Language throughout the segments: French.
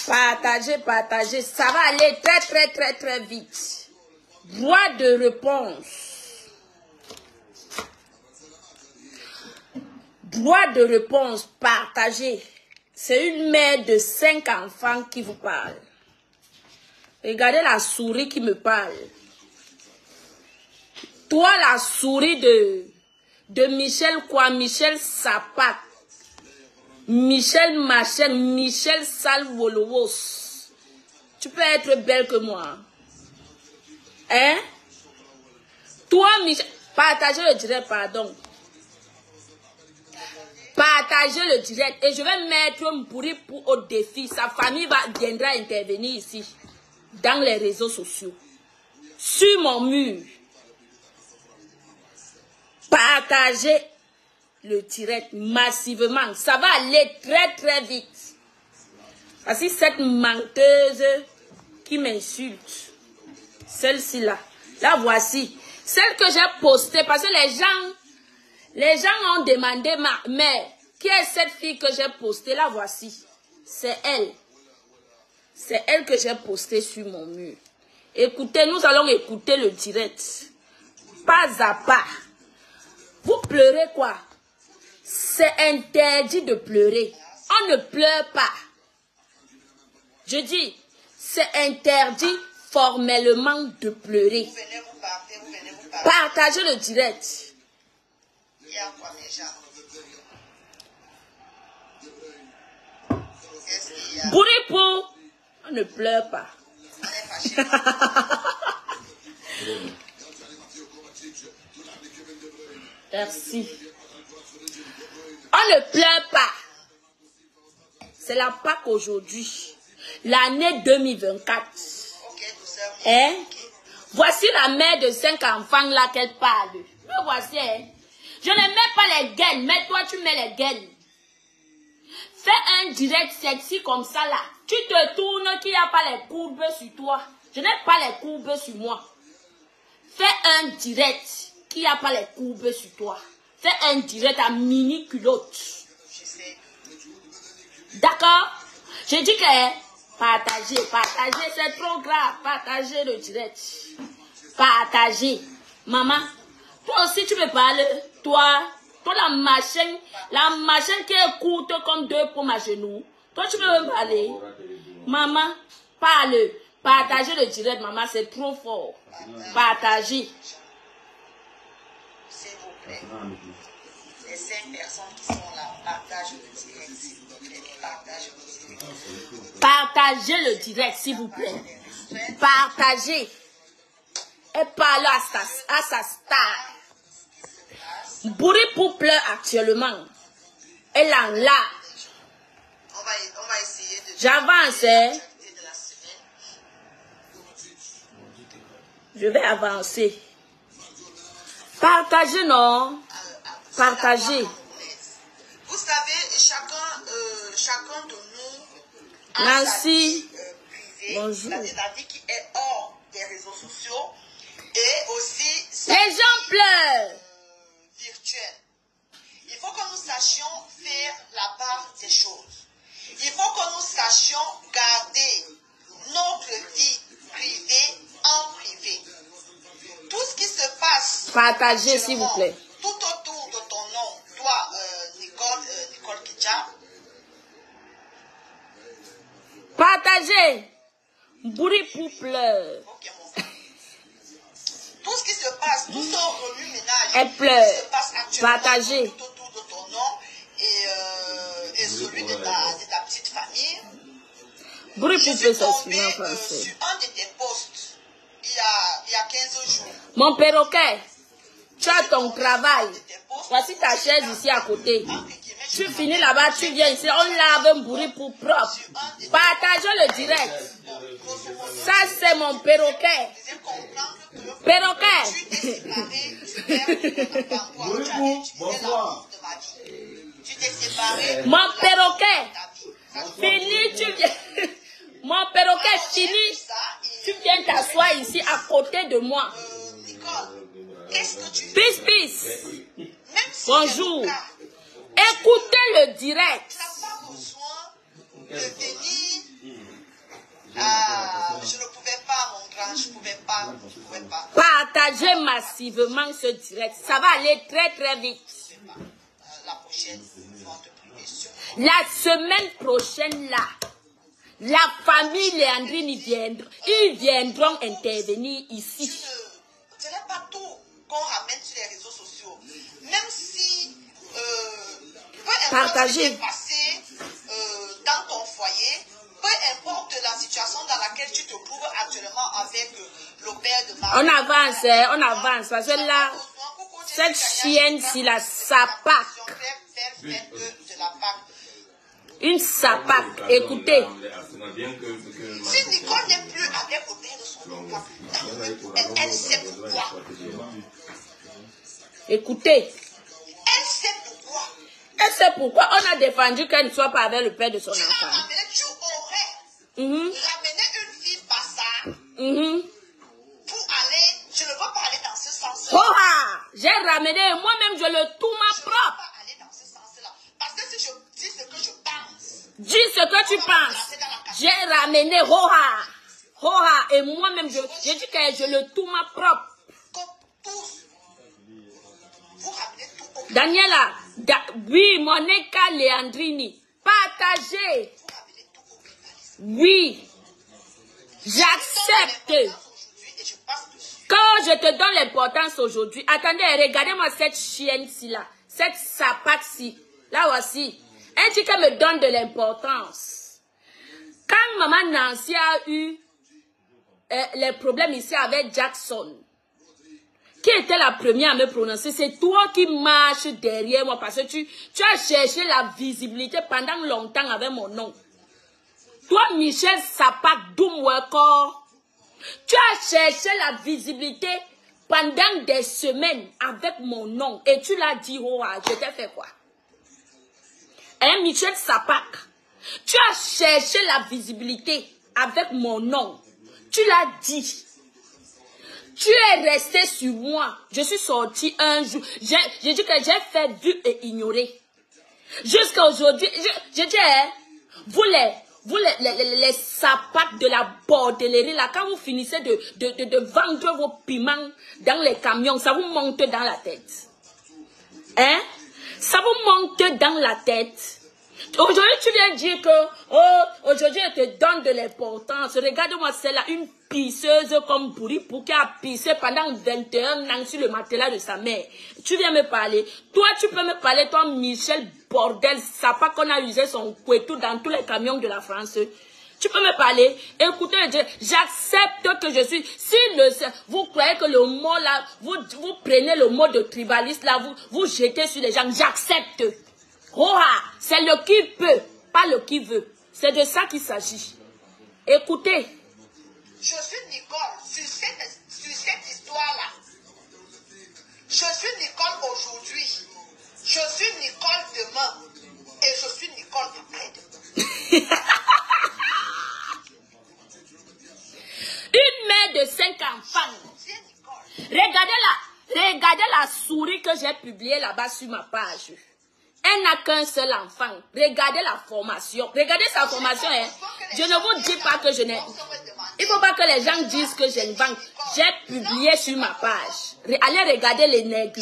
Partagez, partagez. Ça va aller très, très, très, très vite. Droit de réponse. Droit de réponse, partagez. C'est une mère de 5 enfants qui vous parle. Regardez la souris qui me parle. Toi, la souris de Michel quoi? Michel Sapat. Michel Machin, Michel Salvolowos. Tu peux être belle que moi. Hein? Toi, Michel, partagez le direct, pardon. Partagez le direct. Et je vais mettre Mbouri pour au défi. Sa famille viendra intervenir ici. Dans les réseaux sociaux. Sur mon mur. Partagez le direct massivement. Ça va aller très très vite. Parce que cette menteuse qui m'insulte. Celle-ci là. La voici. Celle que j'ai postée. Parce que les gens ont demandé ma mère. Qui est cette fille que j'ai postée? La voici. C'est elle. C'est elle que j'ai postée sur mon mur. Écoutez, nous allons écouter le direct. Pas à pas. Vous pleurez quoi? C'est interdit de pleurer. On ne pleure pas. Je dis, c'est interdit formellement de pleurer. Partagez le direct. Bouripou, on ne pleure pas. Merci. On ne pleure pas. C'est la Pâque aujourd'hui. L'année 2024. Hein? Voici la mère de 5 enfants là qu'elle parle. Me voici. Hein? Je ne mets pas les gaines, mais toi tu mets les gaines. Fais un direct sexy comme ça là. Tu te tournes qu'il n'y a pas les courbes sur toi. Je n'ai pas les courbes sur moi. Fais un direct qu'il n'y a pas les courbes sur toi. Fais un direct à mini culotte. D'accord? Je dis que partagez, partagez, c'est trop grave. Partagez le direct. Partagez. Maman, toi aussi tu me parles. Toi la machine qui est courte comme 2 pommes à genoux. Toi tu peux me parler. Maman, parle. Partagez le direct, maman, c'est trop fort. Partagez. S'il vous plaît. Les 5 personnes qui sont là, partagez le direct, s'il vous plaît. Partagez le direct. Partagez le direct, s'il vous plaît. Partagez. Et parlez à sa star. Bouripou pleure actuellement. Elle en là. On va essayer de... J'avance, hein. Je vais avancer. Partagez, non? Partagez. Vous savez, chacun de nous a Nancy. sa vie privée, Bonjour. la vie qui est hors des réseaux sociaux et aussi sa Les gens pleurent. virtuelle. Il faut que nous sachions faire la part des choses. Il faut que nous sachions garder notre vie privée en privé. Tout ce qui se passe, Partagez, s'il vous plaît. tout autour de ton nom, toi, Nicole Kidja. Partagez. Bouripou pleure. Okay, tout ce qui se passe, tout ce remue-ménage, Elle pleure. qui se passe actuellement Partagez. tout autour de ton nom et celui de ta petite famille. Bouripou peut s'exprimer en Sur français. un de tes posts, il y a 15 jours. Mon perroquet, tu as ton travail. Voici ta chaise ici à côté. Tu finis là-bas, tu viens ici, on lave un Bouripou propre. Partagez le direct. Ça, c'est mon perroquet. Perroquet. Bonsoir. Tu t'es séparé. Mon perroquet. Fini, tu viens. Mon perroquet, fini. Tu viens t'asseoir ici à côté de moi. Nicole, qu'est-ce que tu fais? Peace, peace. Même si Bonjour. c'est le cas, Écoutez le direct. tu n'as pas besoin de venir pouvez pas. Partagez massivement ce direct. Ça va aller très très vite. La prochaine, ils vont te prier sur. La semaine prochaine là, la famille Léandrine ils viendront intervenir ici. Ce n'est pas tout qu'on ramène sur les réseaux sociaux. Même si peu importe ce qui est passé dans ton foyer, peu importe la situation dans laquelle tu te trouves actuellement avec le père de Marie. On avance, parce que là, cette chienne-ci, la sapac. Une sapac, écoutez. Si Nicole n'est plus avec le père de son enfant, elle sait pourquoi. Écoutez. Elle sait pourquoi. Elle sait pourquoi on a défendu qu'elle ne soit pas avec le père de son enfant. Tu aurais ramené une fille bassard pour aller, je ne veux pas aller dans ce sens-là. J'ai ramené, moi-même je le tourne ma propre. Je ne veux pas aller dans ce sens-là. Parce que si je dis ce que je pense. Dis ce que tu penses. J'ai ramené et moi-même je dis que je le tourne ma propre. Comme tous. Vous ramenez tout au Daniela, oui, Monica Léandrini, partagez. Oui, j'accepte. Quand je te donne l'importance aujourd'hui, attendez, regardez-moi cette chienne-ci là, cette sapac-ci, là voici. Elle dit qu'elle me donne de l'importance. Quand maman Nancy a eu les problèmes ici avec Jackson, qui était la première à me prononcer, c'est toi qui marches derrière moi parce que tu as cherché la visibilité pendant longtemps avec mon nom. Toi, Michel Sapak Doumweko, tu as cherché la visibilité pendant des semaines avec mon nom et tu l'as dit, oh, je t'ai fait quoi? Hein, Michel Sapak, tu as cherché la visibilité avec mon nom. Tu l'as dit. Tu es resté sur moi. Je suis sorti un jour. J'ai dit que j'ai fait vu et ignoré. Jusqu'à aujourd'hui, je dis, hein, vous les sapacs de la bordellerie, là, quand vous finissez de vendre vos piments dans les camions, ça vous monte dans la tête. Hein? Ça vous monte dans la tête. Aujourd'hui, tu viens dire que, oh, aujourd'hui, je te donne de l'importance. Regarde-moi, c'est là une pisseuse comme Bouripou qui a pissé pendant 21 ans sur le matelas de sa mère. Tu viens me parler. Toi, tu peux me parler, toi, Michel Bordel, ça pas qu'on a usé son couetou dans tous les camions de la France. Tu peux me parler. Écoutez, j'accepte que je suis. Si vous croyez que le mot là, vous prenez le mot de tribaliste là, vous jetez sur les gens, j'accepte. C'est le qui peut, pas le qui veut. C'est de ça qu'il s'agit. Écoutez. Je suis Nicole sur cette histoire-là. Je suis Nicole aujourd'hui. Je suis Nicole demain. Et je suis Nicole après-demain. Une mère de 5 enfants. Regardez la souris que j'ai publiée là-bas sur ma page. Elle n'a qu'un seul enfant. Regardez la formation. Regardez sa formation. Hein. Je ne vous dis pas que je n'ai... Il ne faut pas que les gens disent que j'invente. J'ai publié sur ma page. Allez regarder les nègres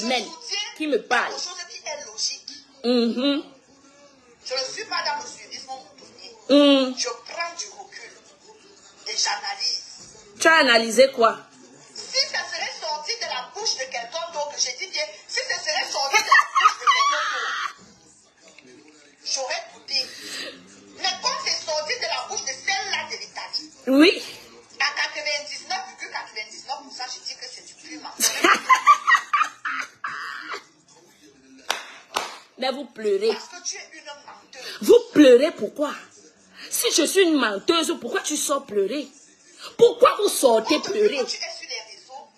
qui me parlent. Quelque chose qui est logique. Je ne suis pas dans le suivisme montonnier. Je prends du recul. Et j'analyse. Tu as analysé quoi? Si ça serait sorti de la bouche de quelqu'un d'autre, je dis bien, si ça serait sorti de la bouche de quelqu'un d'autre, j'aurais coupé. Mais comme c'est sorti de la bouche de celle-là de l'Italie, oui. À 99,99%, je dis que c'est du plus mensonge. Mais vous pleurez. Parce que tu es une menteuse. Vous pleurez pourquoi? Si je suis une menteuse, pourquoi tu sors pleurer? Pourquoi vous sortez pleurer? Quand tu es sur les réseaux,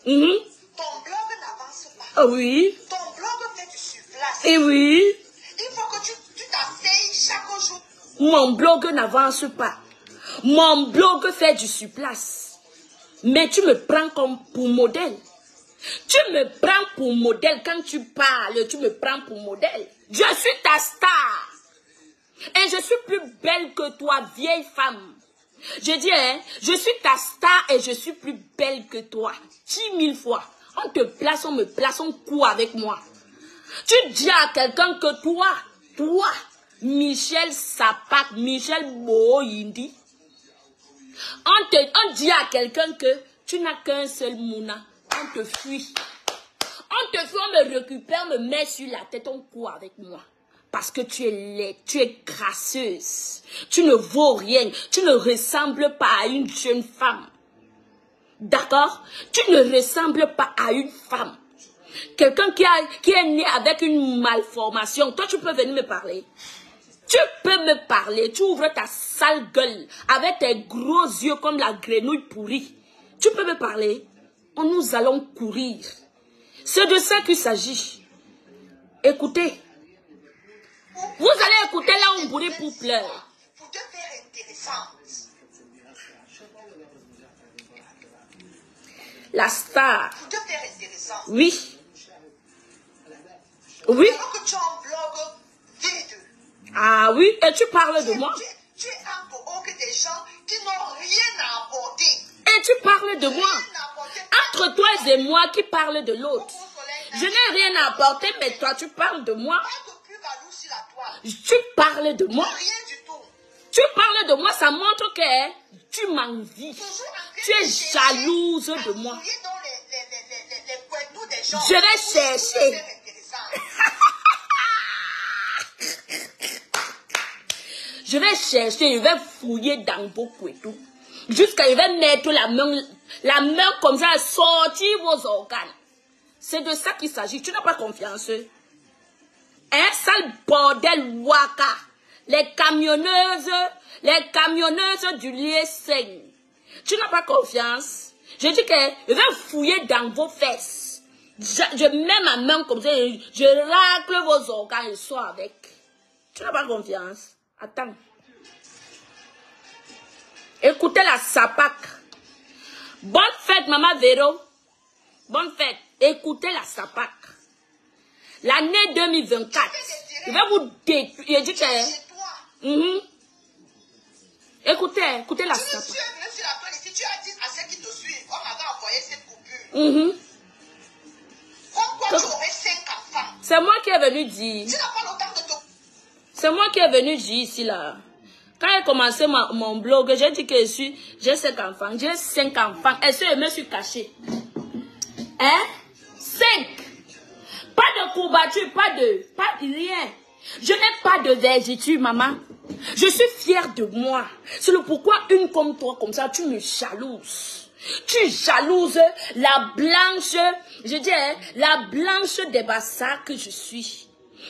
ton blog n'avance pas. Ah oui. Ton blog fait du surplace. Et oui. Il faut que tu t'asseyes chaque jour. Mon blog n'avance pas. Mon blog fait du surplace. Mais tu me prends comme pour modèle. Tu me prends pour modèle quand tu parles. Tu me prends pour modèle. Je suis ta star. Et je suis plus belle que toi, vieille femme. Je dis, hein, je suis ta star et je suis plus belle que toi. 10 000 fois. On te place, on me place, on court avec moi. Tu dis à quelqu'un que toi, Michel Sapak, Michel Boyindi, on dit à quelqu'un que tu n'as qu'un seul mouna. On te fuit. On te fuit, on me récupère, on me met sur la tête, on court avec moi. Parce que tu es laide, tu es grasseuse. Tu ne vaux rien. Tu ne ressembles pas à une jeune femme. D'accord? Tu ne ressembles pas à une femme. Quelqu'un qui est né avec une malformation. Toi, tu peux venir me parler. Tu peux me parler. Tu ouvres ta sale gueule avec tes gros yeux comme la grenouille pourrie. Tu peux me parler. Nous allons courir. C'est de ça qu'il s'agit. Écoutez. Vous allez écouter là on bourrit pour pleurer. Pour te faire intéressante. La star. Pour te faire intéressante. Oui. Oui. Alors que tu as un blog vide. Ah oui, et tu parles de moi. Tu es un bobo que des gens qui n'ont rien à apporter. Et tu parles de moi. Entre toi et moi qui parle de l'autre. Je n'ai rien à apporter, mais toi tu parles de moi. Tu parles de moi. Rien du tout. Tu parles de moi, ça montre que tu m'envies. Tu es jalouse de moi. Je vais chercher. Je vais chercher, je vais fouiller dans vos couettes. Jusqu'à je vais mettre la main comme ça, sortir vos organes. C'est de ça qu'il s'agit. Tu n'as pas confiance. Un sale bordel waka. Les camionneuses du Lieseng. Tu n'as pas confiance. Je dis que je vais fouiller dans vos fesses. Je mets ma main comme ça, je racle vos organes et sors avec. Tu n'as pas confiance. Attends. Écoutez la Sapak. Bonne fête, maman Véro. Bonne fête. Écoutez la Sapak. L'année 2024. Je vais vous détruire. Je dis que... Écoutez la Sapak. Tu as dit à ceux qui te suivent, on m'avait envoyé cette coupure. Pourquoi tu aurais 5 enfants? C'est moi qui est venu dire. Tu n'as pas le temps de te... C'est moi qui est venu dire ici là. Quand j'ai commencé mon blog, j'ai dit que j'ai 5 enfants. J'ai 5 enfants. Est-ce que je me suis cachée? Hein? 5. Pas de courbature, pas de rien. Je n'ai pas de vergeture, maman. Je suis fière de moi. C'est le pourquoi une comme toi, comme ça, tu me jalouses. Tu jalouses la blanche, je dis, hein, la blanche des bassards que je suis.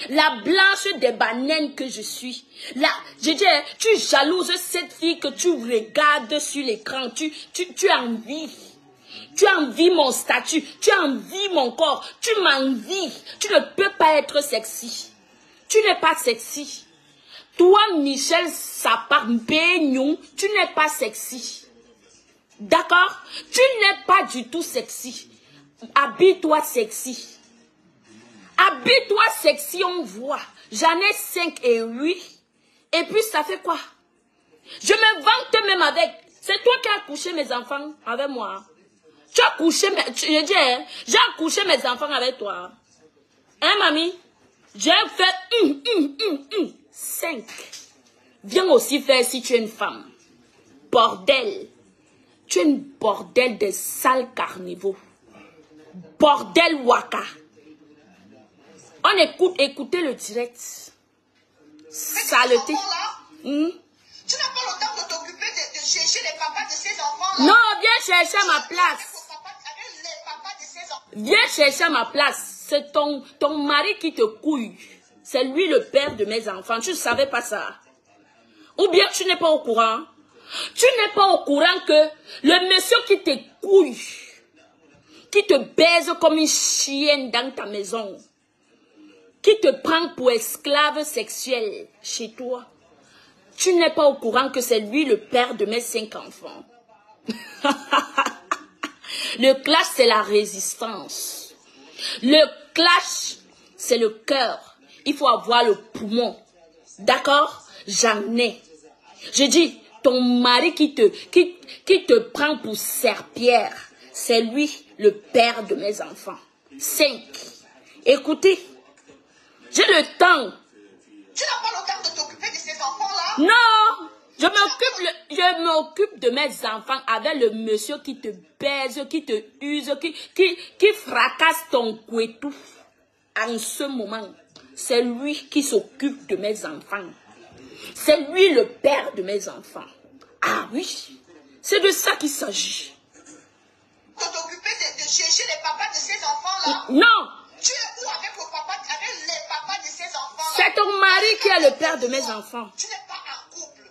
La blanche des bananes que je suis. Je dis, hein, tu jalouses cette fille que tu regardes sur l'écran. Tu envies. Tu envies mon statut. Tu envies mon corps. Tu m'envies. Tu ne peux pas être sexy. Tu n'es pas sexy. Toi, Michel Sapak Beignon, tu n'es pas sexy. D'accord? Tu n'es pas du tout sexy. Habille-toi sexy. Habille-toi sexy, on voit. J'en ai 5 et 8. Et puis, ça fait quoi? Je me vante même avec. C'est toi qui as couché mes enfants avec moi. Tu as couché, je dis, hein, j'ai accouché mes enfants avec toi. Hein, mamie? J'ai fait 5. Viens aussi faire si tu es une femme. Bordel. Tu es une bordel de sales carnivaux. Bordel waka. On écoutez le direct. Saleté. Tu n'as pas le temps de t'occuper de chercher les papas de ces enfants-là. Non, viens chercher à ma place. Viens chercher à ma place. C'est ton mari qui te couille. C'est lui le père de mes enfants. Tu ne savais pas ça. Ou bien tu n'es pas au courant. Tu n'es pas au courant que le monsieur qui te couille, qui te baise comme une chienne dans ta maison, qui te prend pour esclave sexuel chez toi, tu n'es pas au courant que c'est lui le père de mes 5 enfants. Le clash, c'est la résistance. Le clash, c'est le cœur. Il faut avoir le poumon. D'accord? J'en ai. Je dis, ton mari qui te prend pour serpillère, c'est lui le père de mes enfants. 5. Écoutez, j'ai le temps. Tu n'as pas le temps de t'occuper de ces enfants-là? Non, je m'occupe de mes enfants avec le monsieur qui te baise, qui te use, qui fracasse ton couetou. En ce moment, c'est lui qui s'occupe de mes enfants. C'est lui le père de mes enfants. Ah oui, c'est de ça qu'il s'agit. De t'occuper de chercher les papas de ces enfants-là? Non. Tu es où avec les papas de ces enfants-là? C'est ton mari qui est le père de mes enfants. Tu n'es pas en couple.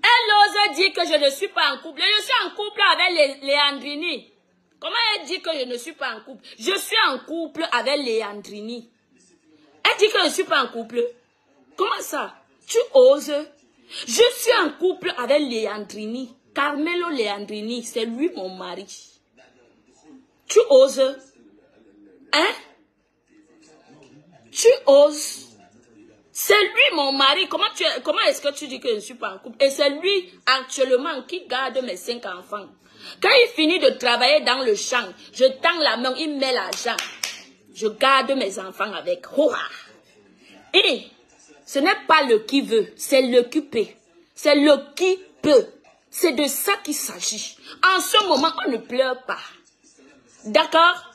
Elle ose dire que je ne suis pas en couple. Je suis en couple avec Léandrini. Comment elle dit que je ne suis pas en couple? Je suis en couple avec Léandrini. Elle dit que je ne suis pas en couple. Comment ça? Tu oses? Je suis en couple avec Léandrini. Carmelo Léandrini, c'est lui mon mari. Tu oses? Hein? Tu oses? C'est lui mon mari. Comment est-ce que tu dis que je ne suis pas en couple? Et c'est lui actuellement qui garde mes 5 enfants. Quand il finit de travailler dans le champ, je tends la main, il met l'argent. Je garde mes enfants avec. Et ce n'est pas le qui veut, c'est le qui peut. C'est le qui peut. C'est de ça qu'il s'agit. En ce moment, on ne pleure pas. D'accord?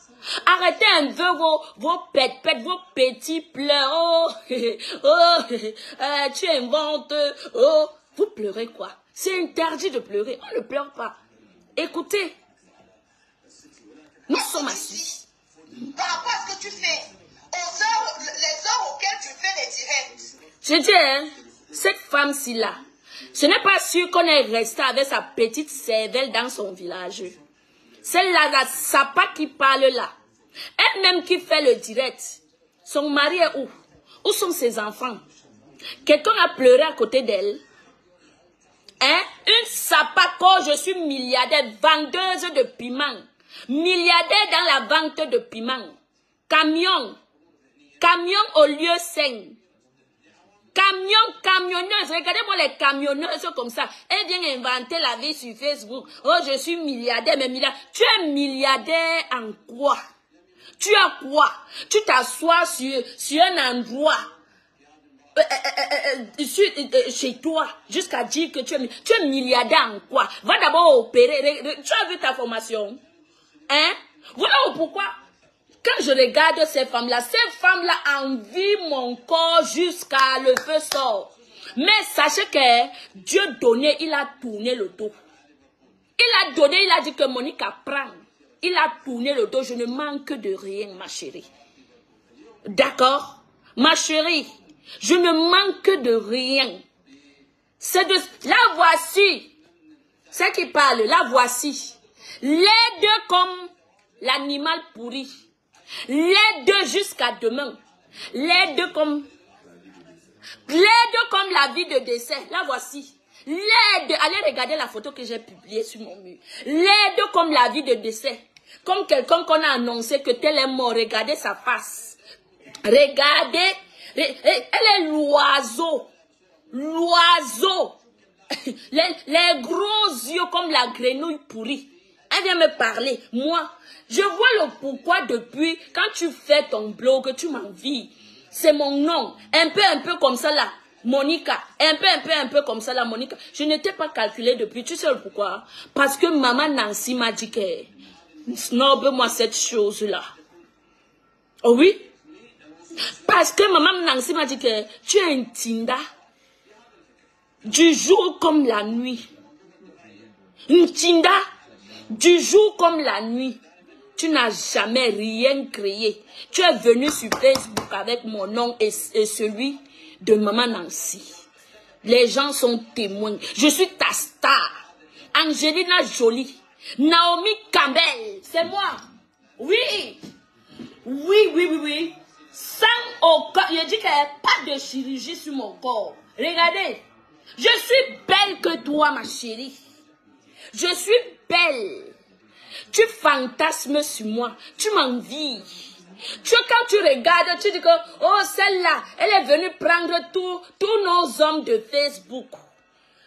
Arrêtez un peu vos pètes, vos petits pleurs. Oh, tu inventes. Oh, vous pleurez quoi? C'est interdit de pleurer. On ne pleure pas. Écoutez, nous sommes assis. Par rapport à ce que tu fais, les heures auxquelles tu fais les directs. Je dis, hein, cette femme-ci là, ce n'est pas sûr qu'on est resté avec sa petite cervelle dans son village. Celle-là, la sapa qui parle là, elle-même qui fait le direct, son mari est où? Où sont ses enfants? Quelqu'un a pleuré à côté d'elle? Hein? Une sapaco, je suis milliardaire, vendeuse de piment. Milliardaire dans la vente de piment. Camion au lieu 5. Camionneuse, regardez-moi les camionneuses comme ça. Elle vient inventer la vie sur Facebook. Oh, je suis milliardaire, mais milliardaire. Tu es milliardaire en quoi? Tu as quoi? Tu t'assois sur un endroit chez toi jusqu'à dire que tu es milliardaire en quoi? Va d'abord opérer. Tu as vu ta formation? Hein? Voilà pourquoi. Quand je regarde ces femmes-là envient mon corps jusqu'à le feu sort. Mais sachez que Dieu donnait, il a tourné le dos. Il a donné, il a dit que Monica prend. Il a tourné le dos, je ne manque de rien, ma chérie. D'accord? Ma chérie, je ne manque de rien. C'est de... La voici. C'est qui parle, la voici. Les deux comme l'animal pourri. Les deux jusqu'à demain. Les deux comme la vie de décès. La voici. Les deux. Allez regarder la photo que j'ai publiée sur mon mur. Les deux comme la vie de décès. Comme quelqu'un qu'on a annoncé que tel est mort. Regardez sa face. Regardez. Elle est l'oiseau. L'oiseau. Les gros yeux comme la grenouille pourrie. Elle vient me parler. Moi, je vois le pourquoi depuis quand tu fais ton blog, tu m'envies. C'est mon nom. Un peu comme ça là. Monica. Un peu comme ça là, Monica. Je n'étais pas calculée depuis. Tu sais le pourquoi? Parce que maman Nancy m'a dit que snob-moi cette chose-là. Oh oui? Parce que maman Nancy m'a dit que tu es un Tinda. Du jour comme la nuit. Une Tinda. Du jour comme la nuit. Tu n'as jamais rien créé. Tu es venu sur Facebook avec mon nom et celui de maman Nancy. Les gens sont témoins. Je suis ta star. Angelina Jolie. Naomi Campbell. C'est moi. Oui. Oui. Sans aucun... Je dis qu'il n'y a pas de chirurgie sur mon corps. Regardez. Je suis belle que toi, ma chérie. Je suis belle. Tu fantasmes sur moi. Tu m'envies. Quand tu regardes, tu dis que, oh, celle-là, elle est venue prendre tous nos hommes de Facebook.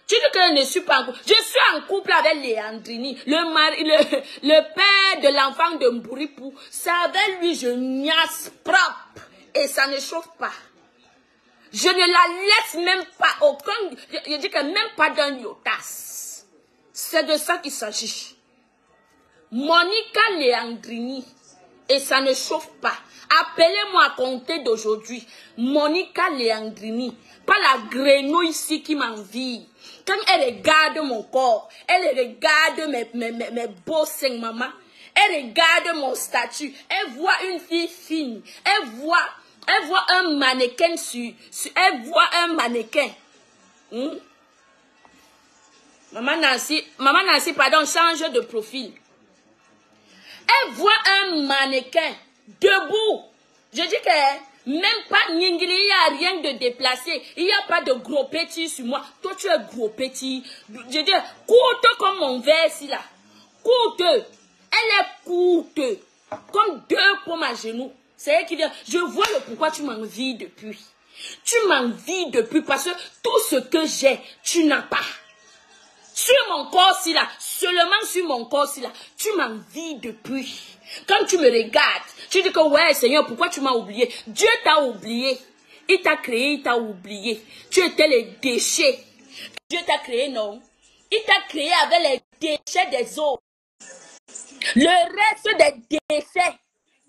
Tu dis que je ne suis pas en couple. Je suis en couple avec Léandrini, le père de l'enfant de Mbouripou. C'est avec lui, je niasse propre. Et ça ne chauffe pas. Je ne la laisse même pas aucun. Je dis que même pas d'un yotas. C'est de ça qu'il s'agit. Monica Léandrini. Et ça ne chauffe pas. Appelez-moi à compter d'aujourd'hui. Monica Léandrini. Pas la grenouille ici qui m'envie. Quand elle regarde mon corps, elle regarde mes beaux seins, maman. Elle regarde mon statut. Elle voit une fille fine. Elle voit un mannequin elle voit un mannequin. Maman Nancy, pardon, change de profil. Elle voit un mannequin debout. Je dis que même pas Ningli, il n'y a rien de déplacé. Il n'y a pas de gros petit sur moi. Toi, tu es gros petit. Je dis, courte comme mon verre ici là. Courte. Elle est courte. Comme 2 pommes à genoux. C'est elle qui dit, je vois le pourquoi tu m'envies depuis. Tu m'envies depuis parce que tout ce que j'ai, tu n'as pas. Sur mon corps-ci là, seulement sur mon corps-ci là, tu m'envies depuis. Quand tu me regardes, tu dis que ouais Seigneur, pourquoi tu m'as oublié? Dieu t'a oublié. Il t'a créé, il t'a oublié. Tu étais les déchets. Dieu t'a créé, non? Il t'a créé avec les déchets des autres. Le reste des déchets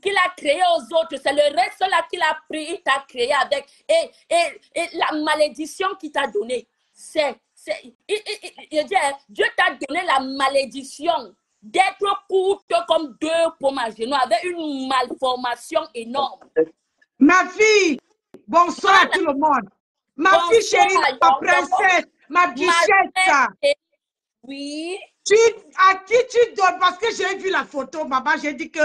qu'il a créé aux autres, c'est le reste là qu'il a pris, il t'a créé avec. Et la malédiction qu'il t'a donnée, Dieu t'a donné la malédiction d'être courte comme 2 pommes à genoux avec une malformation énorme. Ma fille, bonsoir à tout le monde. Ma fille chérie, ma princesse, ma bichette. Oui. À qui tu donnes? Parce que j'ai vu la photo, maman, j'ai dit que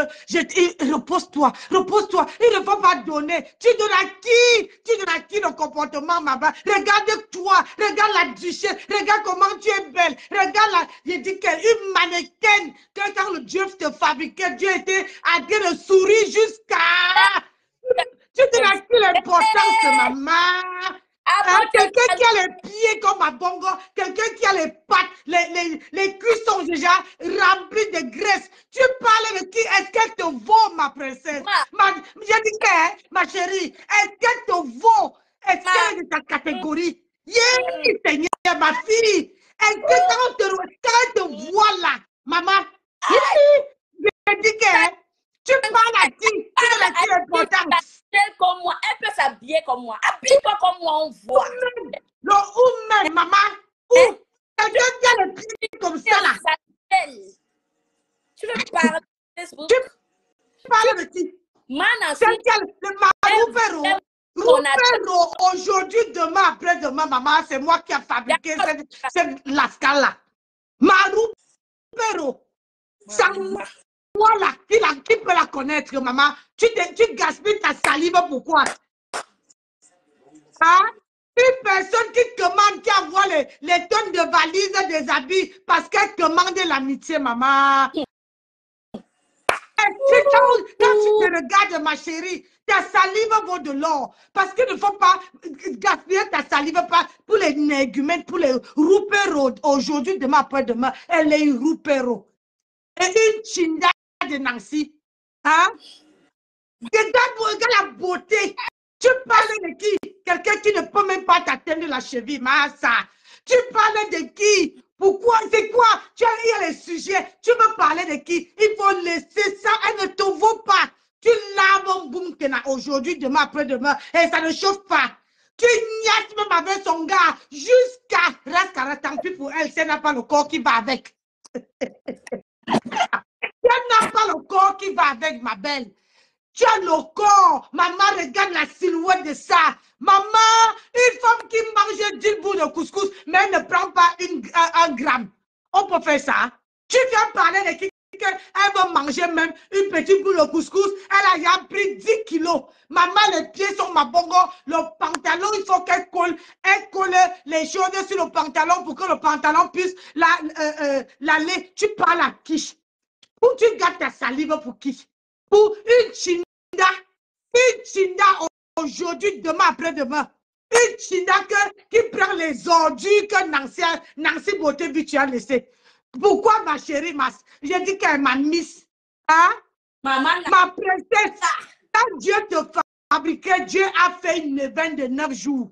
repose-toi, repose-toi. Il ne faut pas donner. Tu donnes à qui? Tu donnes à qui le comportement, maman? Regarde-toi, regarde la duchesse, regarde comment tu es belle. Regarde là, j'ai dit qu'une mannequin, quand le Dieu te fabriquait, Dieu était à dire de sourire jusqu'à. Tu donnes à qui l'importance, maman? Quelqu'un qui a les pieds comme à Bongo, quelqu'un qui a les pattes, les cuisses sont déjà remplies de graisse. Tu parles de qui? Est-ce qu'elle te vaut, ma princesse? J'ai dit que, ma chérie, est-ce qu'elle te vaut? Est-ce qu'elle est de ta catégorie? Yeah, Seigneur, ma fille. Est-ce que quand elle te voit là, maman, j'ai dit que tu parles à qui? Tu donnes à qui l'importance? Comme moi, elle peut s'habiller comme moi. Habille-toi comme moi, on voit. Où même, maman? Où? Quelqu'un qui a le pied comme ça là. Tu veux parler de Facebook? Tu parles de qui? Le Roupero. Roupero, aujourd'hui, demain, après-demain, maman, c'est moi qui a fabriqué cette lascar là. Ma Roupero. Ça voilà, qui peut la connaître, maman? Tu gaspilles ta salive, pourquoi? Hein? Une personne qui commande, qui envoie les tonnes de valises des habits parce qu'elle commande l'amitié, maman. Quand tu te regardes, ma chérie, ta salive vaut de l'or. Parce qu'il ne faut pas gaspiller ta salive pour les négumènes, pour les roupéros. Aujourd'hui, demain, après-demain, elle est une roupéro. Et une chinda de Nancy. Hein? Regarde la beauté. Tu parles de qui? Quelqu'un qui ne peut même pas t'atteindre la cheville, Massa. Tu parles de qui? Pourquoi? C'est quoi? Tu as les sujets. Tu veux parler de qui? Il faut laisser ça. Elle ne te vaut pas. Tu laves un boum aujourd'hui, demain, après-demain. Et ça ne chauffe pas. Tu niaises même avec son gars. Jusqu'à Rascara, tant pis pour elle. Elle n'a pas le corps qui va avec. Elle n'a pas le corps qui va avec, ma belle. Tu as le corps. Maman, regarde la silhouette de ça. Maman, une femme qui mange 10 bouts de couscous, mais elle ne prend pas un gramme. On peut faire ça. Tu viens parler de qui elle va manger même une petite bout de couscous. Elle a pris 10 kilos. Maman, les pieds sont ma bongo. Le pantalon, il faut qu'elle colle. Elle colle les choses sur le pantalon pour que le pantalon puisse l'aller. Tu parles à qui? Où tu gardes ta salive pour qui? Pour une chinda Une Chinda aujourd'hui, demain, après-demain. Une Chinda qui prend les ordures que Nancy Beauté tu as laissé. Pourquoi ma chérie, j'ai dit qu'elle m'a mise. Hein? Maman, ma princesse, quand Dieu te fabriquait, Dieu a fait une neuvaine de 9 jours.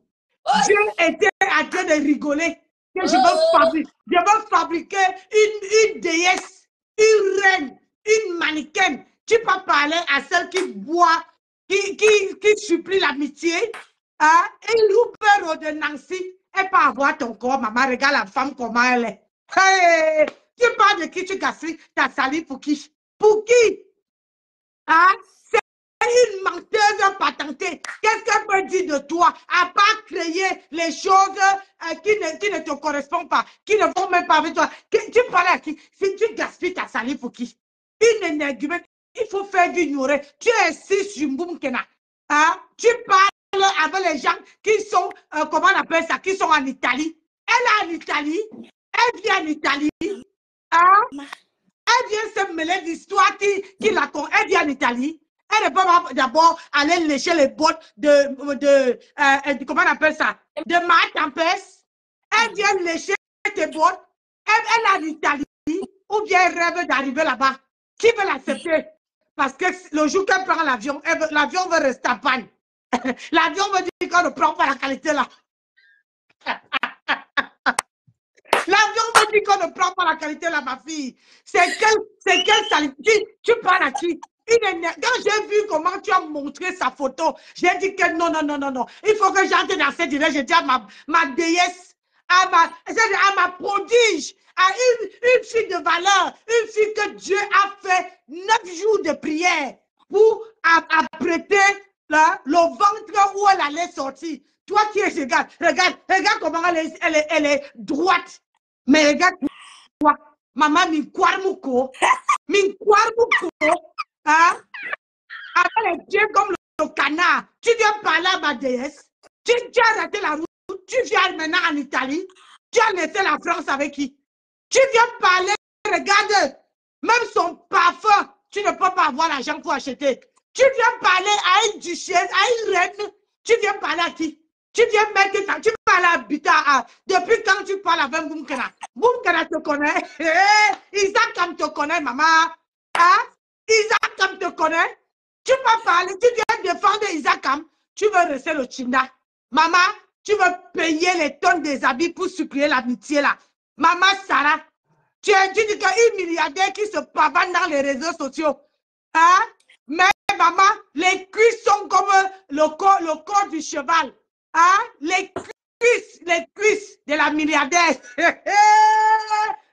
Dieu était en train de rigoler. Que je veux fabriquer une déesse, une reine, une mannequin. Tu peux parler à celle qui boit, qui supplie l'amitié. Hein? Une roupeur de Nancy, elle peut avoir ton corps, maman. Regarde la femme comment elle est. Hey, tu parles de qui tu gaspilles ta salive pour qui? Pour qui? Hein? C'est une menteuse patentée. Qu'est-ce qu'elle peut dire de toi à part créer les choses qui ne te correspondent pas, qui ne vont même pas avec toi? Tu parles à qui? Si tu gaspilles ta salive pour qui? Une énergumène, il faut faire ignorer. Tu es assis sur Mboumkena. Hein? Tu parles avec les gens qui sont, comment on appelle ça, qui sont en Italie. Elle est en Italie. Elle vient en Italie. Hein? Elle vient se mêler d'histoires qui la con. Elle vient en Italie. Elle ne peut pas d'abord aller lécher les bottes comment on appelle ça? De ma tempête. Elle vient lécher tes bottes. Elle est en Italie. Ou bien elle rêve d'arriver là-bas. Qui veut l'accepter? Parce que le jour qu'elle prend l'avion, l'avion va rester en panne. L'avion veut dire qu'on ne prend pas la qualité là. L'avion veut dire qu'on ne prend pas la qualité là, ma fille. C'est quelle saleté? Tu parles à qui? Quand j'ai vu comment tu as montré sa photo, j'ai dit que non. Il faut que j'entre dans cette direction. J'ai dit à ma déesse, à ma prodige, à une fille de valeur, une fille que Dieu a fait 9 jours de prière pour apprêter le ventre où elle allait sortir. Toi qui es, regarde comment elle est droite. Mais regarde toi, maman, Minkwarmuko, hein? Avec les pieds comme le canard. Tu viens parler à ma déesse. Tu as raté la route. Tu viens maintenant en Italie. Tu as laissé la France avec qui? Tu viens parler, regarde, même son parfum, tu ne peux pas avoir l'argent pour acheter. Tu viens parler à une duchesse, à une reine. Tu viens parler à qui? Tu viens mettre ça, tu parles à Bita. Depuis quand tu parles avec Mboumkena? Mboumkena te connaît. Isaac te connaît, maman. Hein? Isaac te connaît. Tu peux parler, tu viens défendre Isaac. Tu veux rester le Chinda. Maman, tu veux payer les tonnes des habits pour supplier l'amitié là. Maman Sarah, tu dis qu'une milliardaire qui se pavane dans les réseaux sociaux. Hein? Mais maman, les cuisses sont comme le corps du cheval. Hein? Les cuisses de la milliardaire.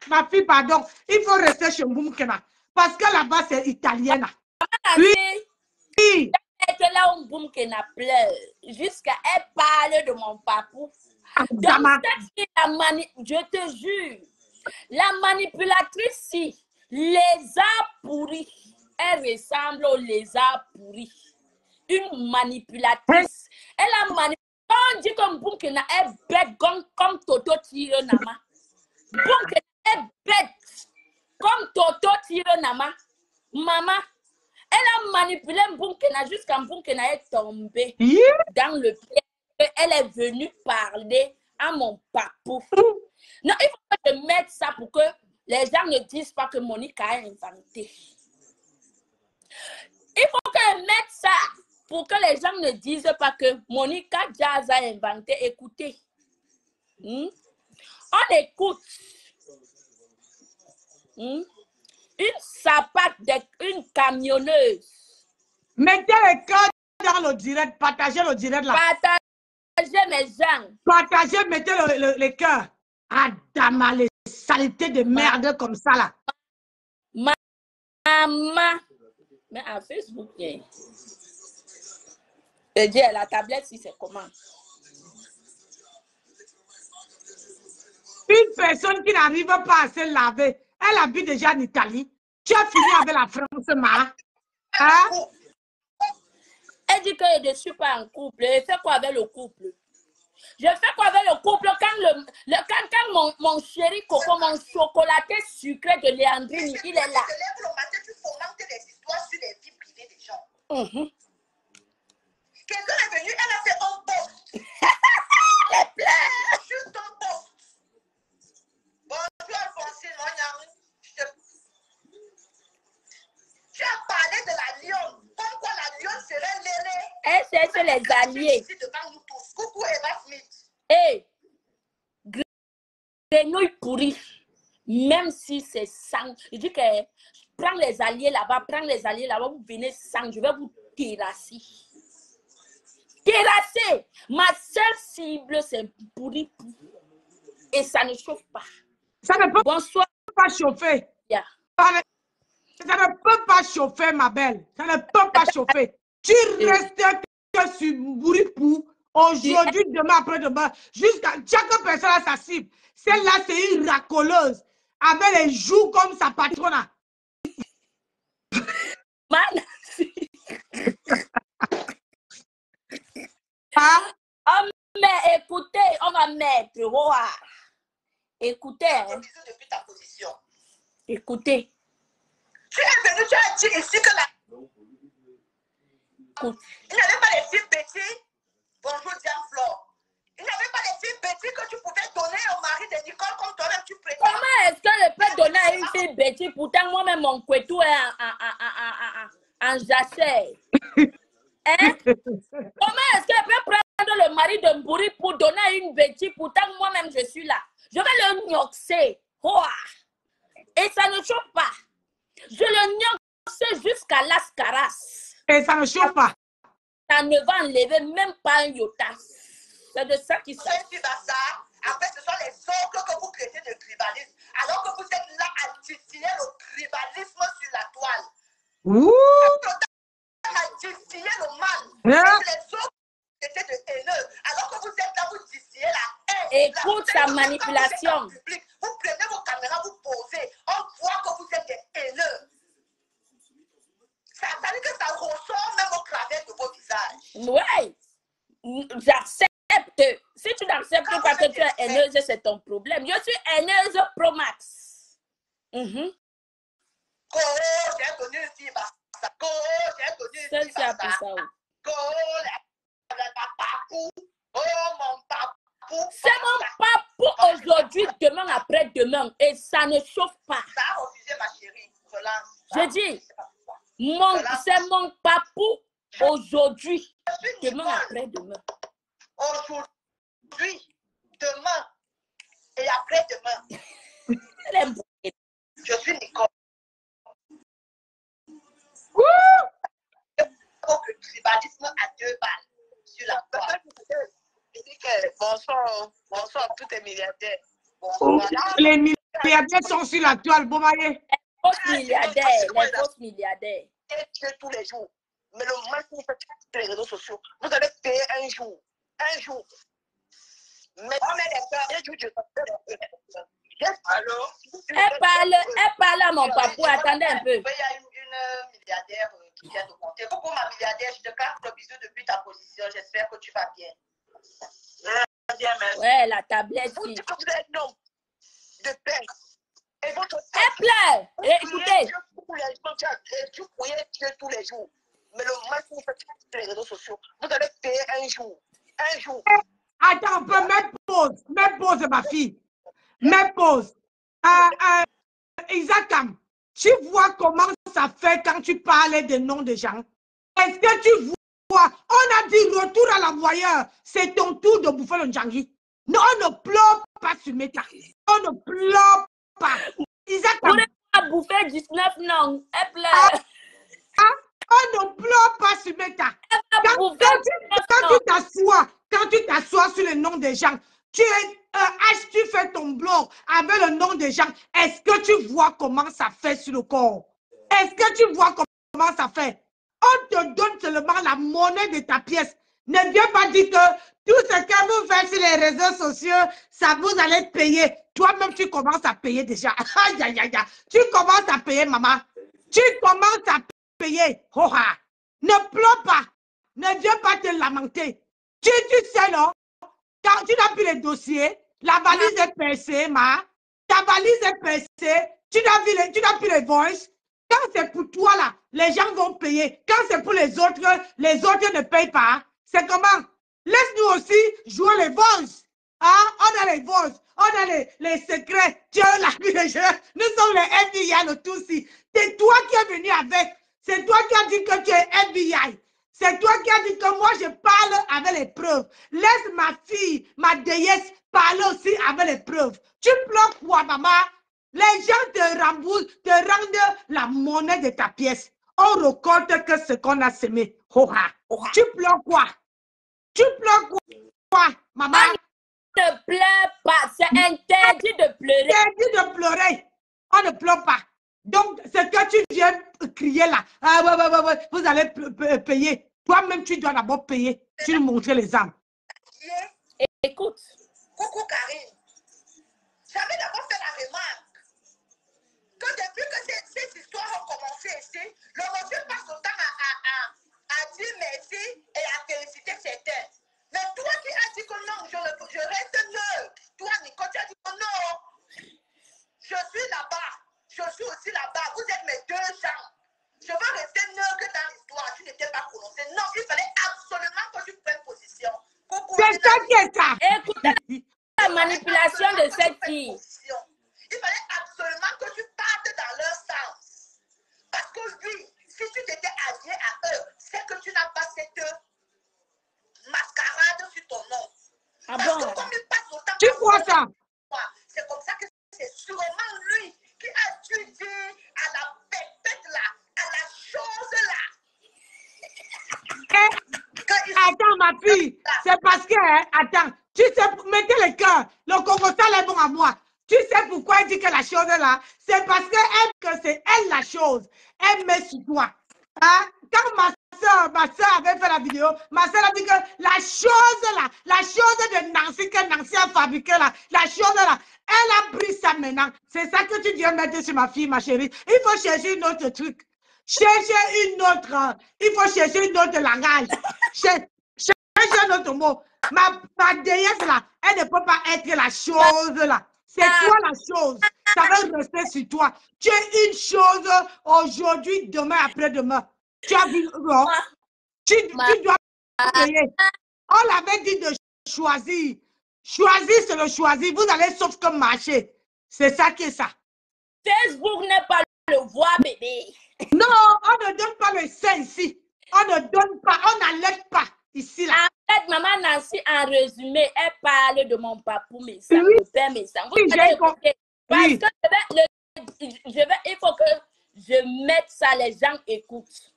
Ma fille, pardon, il faut rester chez Mboumkena. Parce que là-bas, c'est italienne. Oui. C'est là où Mboumkena pleure. Jusqu'à elle parle de mon papou. Donc, je te jure, la manipulatrice, si, lézard pourri, elle ressemble au lézard pourri. Une manipulatrice. Elle a manipulé. On dit que Mboumkena est bête comme Toto Tirenama. Mboumkena est bête comme Toto Tirenama. Maman, elle a manipulé Mboumkena jusqu'à Mboumkena est tombée dans le pied. Elle est venue parler à mon papou. Non, il faut que je mette ça pour que les gens ne disent pas que Monica a inventé. Il faut que je mette ça pour que les gens ne disent pas que Monica Jazz a inventé. Écoutez. On écoute. Une sapate, une camionneuse. Mettez le cœur dans le direct. Partagez le direct là. Partagez mes gens. Partagez, mettez le cœur. Adama, les saletés de merde comme ça là. Maman. Mais à Facebook, je dis la tablette, si c'est comment? Une personne qui n'arrive pas à se laver, elle habite déjà en Italie. Tu as fini avec la France, ma. Hein? Elle dit que je ne suis pas en couple. Elle fait quoi avec le couple? Je fais quoi avec le couple quand mon chéri Coco, mon chocolaté sucré de Léandrine, il est là. Tu te lèves le matin, tu fomentes des histoires sur les vies privées des gens. alliés. Ici devant nous tous. Coucou Eva Smith. Hey, grenouille pourrie, même si c'est sang, je dis que prends les alliés là-bas, vous venez sang, je vais vous terrasser. Terrasser. Ma seule cible, c'est pourri. Et ça ne chauffe pas. Ça ne peut Bonsoir. pas chauffer. Yeah. Ça ne peut pas chauffer, ma belle. Ça ne peut pas chauffer. Tu restes que sur Bouripou. Aujourd'hui, demain, après-demain. Jusqu'à chaque personne a sa cible. Celle-là, c'est une racoleuse. Avec les joues comme sa patronne. Oh, mais écoutez, on va mettre. Oh, écoutez. Hein. Depuis ta position. Écoutez. Tu es venu, tu as dit ici que la... Il n'y avait pas les filles petits. Bonjour, Diane Flore. Il n'y avait pas les filles petits que tu pouvais donner au mari de Nicole comme toi-même tu prétends. Comment est-ce que je peux donner à une fille petite? Pourtant, moi-même, mon couetou est en jachet. Hein? Comment est-ce que je peux prendre le mari de Mbouri pour donner à une bêtise? Pourtant, moi-même, je suis là. Je vais le gnoxer. Oh. Et ça ne chauffe pas. Je le gnoxe jusqu'à l'ascaras. Et ça ne chauffe pas. Ça ne va enlever même pas un iota. C'est de ça qu'il s'agit. Après, ce sont les autres que vous créez de tribalisme. Alors que vous êtes là à distiller le tribalisme sur la toile. Ouh. À distiller le mal. Hein? Les autres étaient de haineux. Alors que vous êtes là, vous distillez la haine. Écoute sa manipulation. Vous prenez vos caméras, vous posez. On voit que vous êtes des haineux. Ça veut dire que ça ressort même au travers de vos visages. Oui. J'accepte. Si tu n'acceptes pas que tu es haineuse, c'est ton problème. Je suis haineuse pro max. J'ai donné une fille j'ai donné une fille c'est mon papou aujourd'hui, demain, après-demain. Et ça ne chauffe pas. Ça a refusé, ma chérie. Relance. Je dis, c'est mon papou aujourd'hui, demain, après-demain. Aujourd'hui, demain et après-demain. Je suis Nicole. Le tribalisme à 2 balles sur la toile. Bonsoir, tous les milliardaires. Les milliardaires sont sur la toile, bon voyez. Les fausses milliardaires. Tous les jours. Mais le mal que vous faites sur les réseaux sociaux, vous allez payer un jour. Mais alors, elle parle à mon papou, attendez un peu. Il y a une milliardaire qui vient de compter. Coucou ma milliardaire, je te casse le bisou depuis ta position. J'espère que tu vas bien. Ouais, la tablette. Vous dites que vous êtes un homme de paix. Et votre elle pleure. Écoutez. Tu priez Dieu tous les jours. Mais le mal que vous faites sur les réseaux sociaux, vous allez payer un jour. Attends un peu, mets pause, ma fille. Mets pause. Isakam, tu vois comment ça fait quand tu parles des noms des gens? Est-ce que tu vois? On a dit retour à l'envoyeur. C'est ton tour de bouffer le Ndjangi. Non, on ne pleure pas sur Meta. On ne pleure pas. Isakam. On a bouffé 19 noms. Elle pleure. On ne pleure pas sur Meta. Quand tu t'assois sur le nom des gens, tu fais ton blog avec le nom des gens. Est-ce que tu vois comment ça fait sur le corps? Est-ce que tu vois comment ça fait? On te donne seulement la monnaie de ta pièce. Ne viens pas dire que tout ce que vous faites sur les réseaux sociaux, ça vous allez payer. Toi-même, tu commences à payer déjà. Aïe, aïe, aïe. Tu commences à payer, maman. Tu commences à payer. Oh, ne pleure pas. Ne viens pas te lamenter. Tu sais, non? Quand tu n'as plus les dossiers, la valise est percée, ta valise est percée, tu n'as plus les voices. Quand c'est pour toi, là, les gens vont payer. Quand c'est pour les autres ne payent pas. C'est comment? Laisse-nous aussi jouer les voices. Hein? On a les voices, on a les secrets. Dieu, la vie des gens. Nous sommes les FBI, le tout-ci. C'est toi qui es venu avec. C'est toi qui as dit que tu es FBI. C'est toi qui as dit que moi, je parle avec les preuves. Laisse ma fille, ma déesse, parler aussi avec les preuves. Tu pleures quoi, maman? Les gens te remboursent, te rendent la monnaie de ta pièce. On récolte que ce qu'on a semé. Tu pleures quoi? Tu pleures quoi, maman? On ne pleure pas. C'est interdit de pleurer. Interdit de pleurer. On ne pleure pas. Donc, ce que tu viens crier là, vous allez payer. Toi-même, tu dois d'abord payer. Tu nous montrer les armes. Écoute. Coucou Karine. J'avais d'abord fait la remarque que depuis que ces histoires ont commencé ici, le monsieur passe son temps à dire merci et à féliciter certains. Mais toi qui as dit que non, je reste neutre. Toi, Nicole, tu as dit que non. Je suis là-bas. Je suis aussi là-bas. Vous êtes mes deux gens. Je veux rester neutre dans l'histoire. Tu n'étais pas prononcé. Non, il fallait absolument que tu prennes position. C'est ça qui est ça. Écoutez la manipulation de cette fille. Il fallait absolument que tu partes dans leur sens. Parce que lui, si tu t'étais allié à eux, c'est que tu n'as pas cette mascarade sur ton nom. Ah Parce bon? que comme il passe autant Tu crois ça? c'est comme ça que c'est sûrement lui qui a dû dire à la pépette là, à la chose là. Attends, ma fille, c'est parce que, attends, tu sais, mettez le cœur, le Congo-Sal est bon à moi. Tu sais pourquoi elle dit que la chose est là? C'est parce que c'est elle la chose. Elle met sur toi. Hein? Quand ma soeur avait fait la vidéo, ma soeur a dit que la chose là, la chose de Nancy, que Nancy a fabriqué là, la chose là, elle a pris ça maintenant. C'est ça que tu viens mettre sur ma fille, ma chérie. Il faut chercher une autre truc. Cherchez une autre, il faut chercher une autre langage. Cherchez un autre mot. Ma déesse là, elle ne peut pas être la chose là. C'est toi la chose. Ça va rester sur toi. Tu es une chose aujourd'hui, demain, après-demain. Tu as vu, non? Tu dois payer. On l'avait dit de choisir. Choisir, c'est le choisir. Vous allez sauf que marcher. C'est ça qui est ça. Facebook n'est pas le voir, bébé. Non, on ne donne pas le sein ici. On ne donne pas, on n'allait pas ici là. En fait, maman Nancy, en résumé, elle parle de mon papou Messa, Oui. mon père Messa. Vous Oui, allez j'ai écouter. Parce oui. que il faut que je mette ça, les gens écoutent.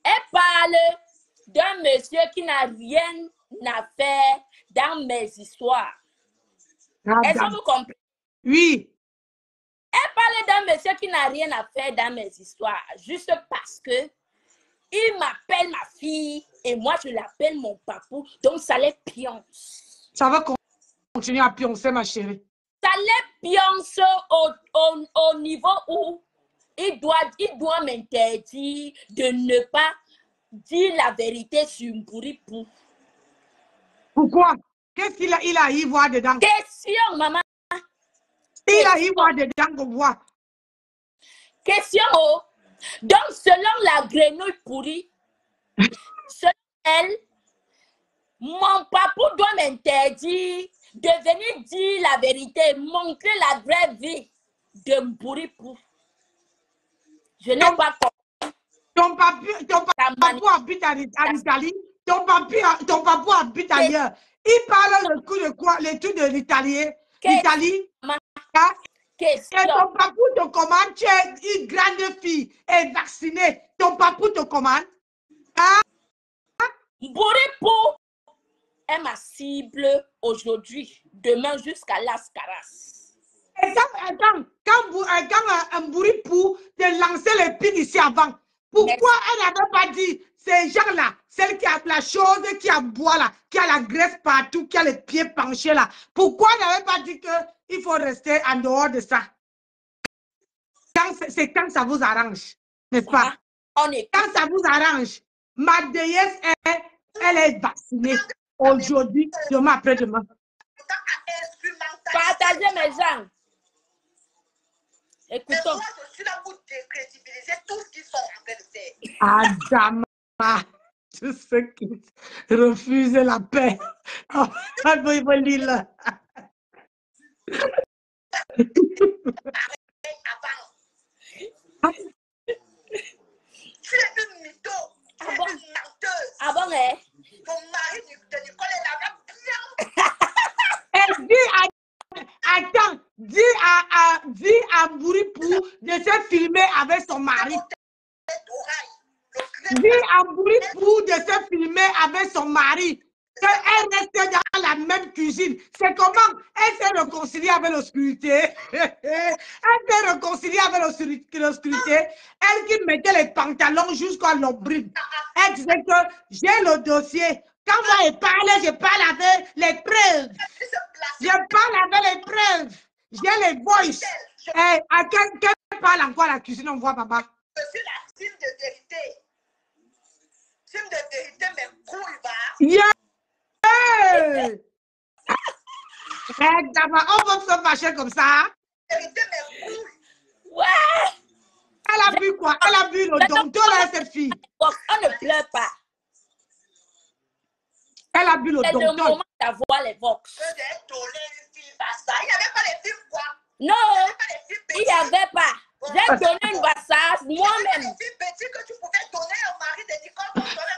Elle parle d'un monsieur qui n'a rien à faire dans mes histoires. Est-ce que vous comprenez? Oui. Elle parle d'un monsieur qui n'a rien à faire dans mes histoires, juste parce que il m'appelle ma fille et moi je l'appelle mon papou, donc ça les pionce. Ça va continuer à pioncer, ma chérie. Ça les pionce au niveau où il doit m'interdire de ne pas dire la vérité sur Mbouripou. Pourquoi? Qu'est-ce qu'il a à y voir dedans? Question, maman. Il a y voir dedans qu'on voit. Question, oh. Donc, selon la grenouille pourrie, selon elle, mon papou doit m'interdire de venir dire la vérité, montrer la vraie vie de Mbouripou. Je n'ai pas compris. Ton papou habite en Italie. Ton papou habite ailleurs. Il parle le coup de quoi? Les trucs de l'Italie. L'Italie. Et ton papou te commande, tu es une grande fille et vaccinée. Ton papou te commande. Hein? Mbouripou est ma cible aujourd'hui, demain jusqu'à Las Caras. Et quand Mbouripou te lançait les pics ici avant, pourquoi elle n'avait pas dit ces gens-là, celle qui a la chose, qui a bois là, qui a la graisse partout, qui a les pieds penchés là, pourquoi elle n'avait pas dit qu'il faut rester en dehors de ça? C'est quand ça vous arrange, n'est-ce pas? Quand ça vous arrange, ma déesse, elle est vaccinée aujourd'hui, demain, après-demain. Partagez mes gens. Écoutons. Mais moi, je suis là pour décrédibiliser tout ce qu'ils sont en train de faire. Adama, tous ceux qui refusent la paix. Oh, là. Tu es une mytho. Tu es une Ah bon, hein? Ton mari de Nicole, elle avait bien. Et attends, dis à Bouripou de se filmer avec son mari. Dis à Bouripou de se filmer avec son mari. Elle reste dans la même cuisine. C'est comment elle s'est réconciliée avec l'obscurité. Elle s'est réconciliée avec l'obscurité. Elle qui mettait les pantalons jusqu'à l'ombril. Elle disait que j'ai le dossier. Quand moi je parle avec les preuves. Je parle avec les preuves. J'ai les voices. À quel parle encore la cuisine, on voit papa. Je suis la team de vérité. Team de vérité, mais couille, va. Yeah. On va se fâcher comme ça. Vérité, mais couille. Ouais. Elle a vu quoi? Elle a vu le docteur à cette fille. On ne pleure pas. Elle a vu le C'est le docteur. moment d'avoir les vox. Je vais donner une fille à ça. Il n'y avait pas les films, quoi. Non, Il n'y avait pas les films il n'y avait pas. J'ai donné une bassage moi-même. Les films petits que tu pouvais donner au mari de Nicole pour toi-même.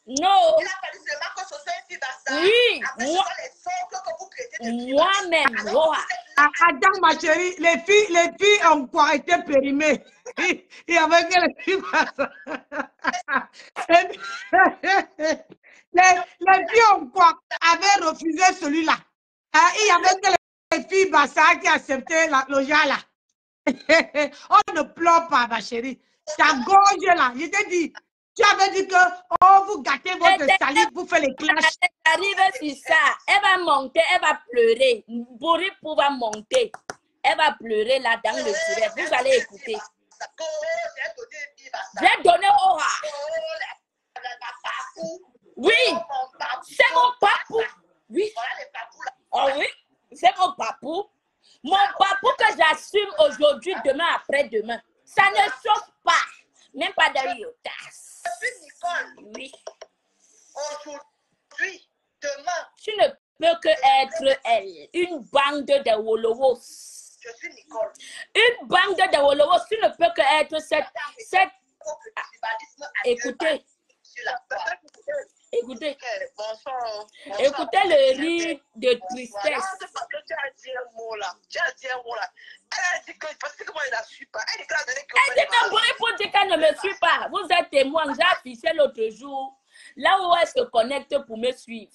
Non. Il a fallu seulement que ce soit une fille à ça. Oui, Après, moi- ce sont les autres que vous traitez de filles. Moi-même. Alors, Roa. vous êtes là. Attends, ma chérie, les filles ont quoi été périmées. Il y avait que les filles. Les filles ont quoi? Avaient refusé celui-là. Il y avait que les filles Bassa qui acceptaient le genre là. On ne pleure pas, ma chérie. Ta gorge là, je t'ai dit. Tu avais dit que vous gâtez votre salive, vous faites les clashs. Elle arrive sur ça. Elle va monter, elle va pleurer. Bouripou va monter. Elle va pleurer là dans le direct. Vous allez écouter. Oh, j'ai donné une fille à ça. J'ai donné Aura. Oh, la papou. Oui, Mon papou. c'est mon papou. Oui. Voilà les papous là. Oh oui, c'est mon papou. Mon papou que j'assume aujourd'hui, demain, après-demain. Ça ne chauffe pas. Même pas de l'iotas. Depuis Nicole, Oui. aujourd'hui, demain, Tu ne peux que être elle. Une bande de Wolowos. je suis Nicole. Une bande de Wolowos. Tu ne peux que être cette... Écoutez. Sur la porte. Écoutez. Bonsoir. Écoutez le rire de tristesse. Tu as dit un mot là. Tu as dit un mot là. Elle a dit que, parce que moi, elle ne la suit pas. Elle dit qu'elle a donné que. Elle dit que pour dire qu'elle ne me suit pas. Vous êtes témoin. J'ai affiché l'autre jour. Là où elle se connecte pour me suivre.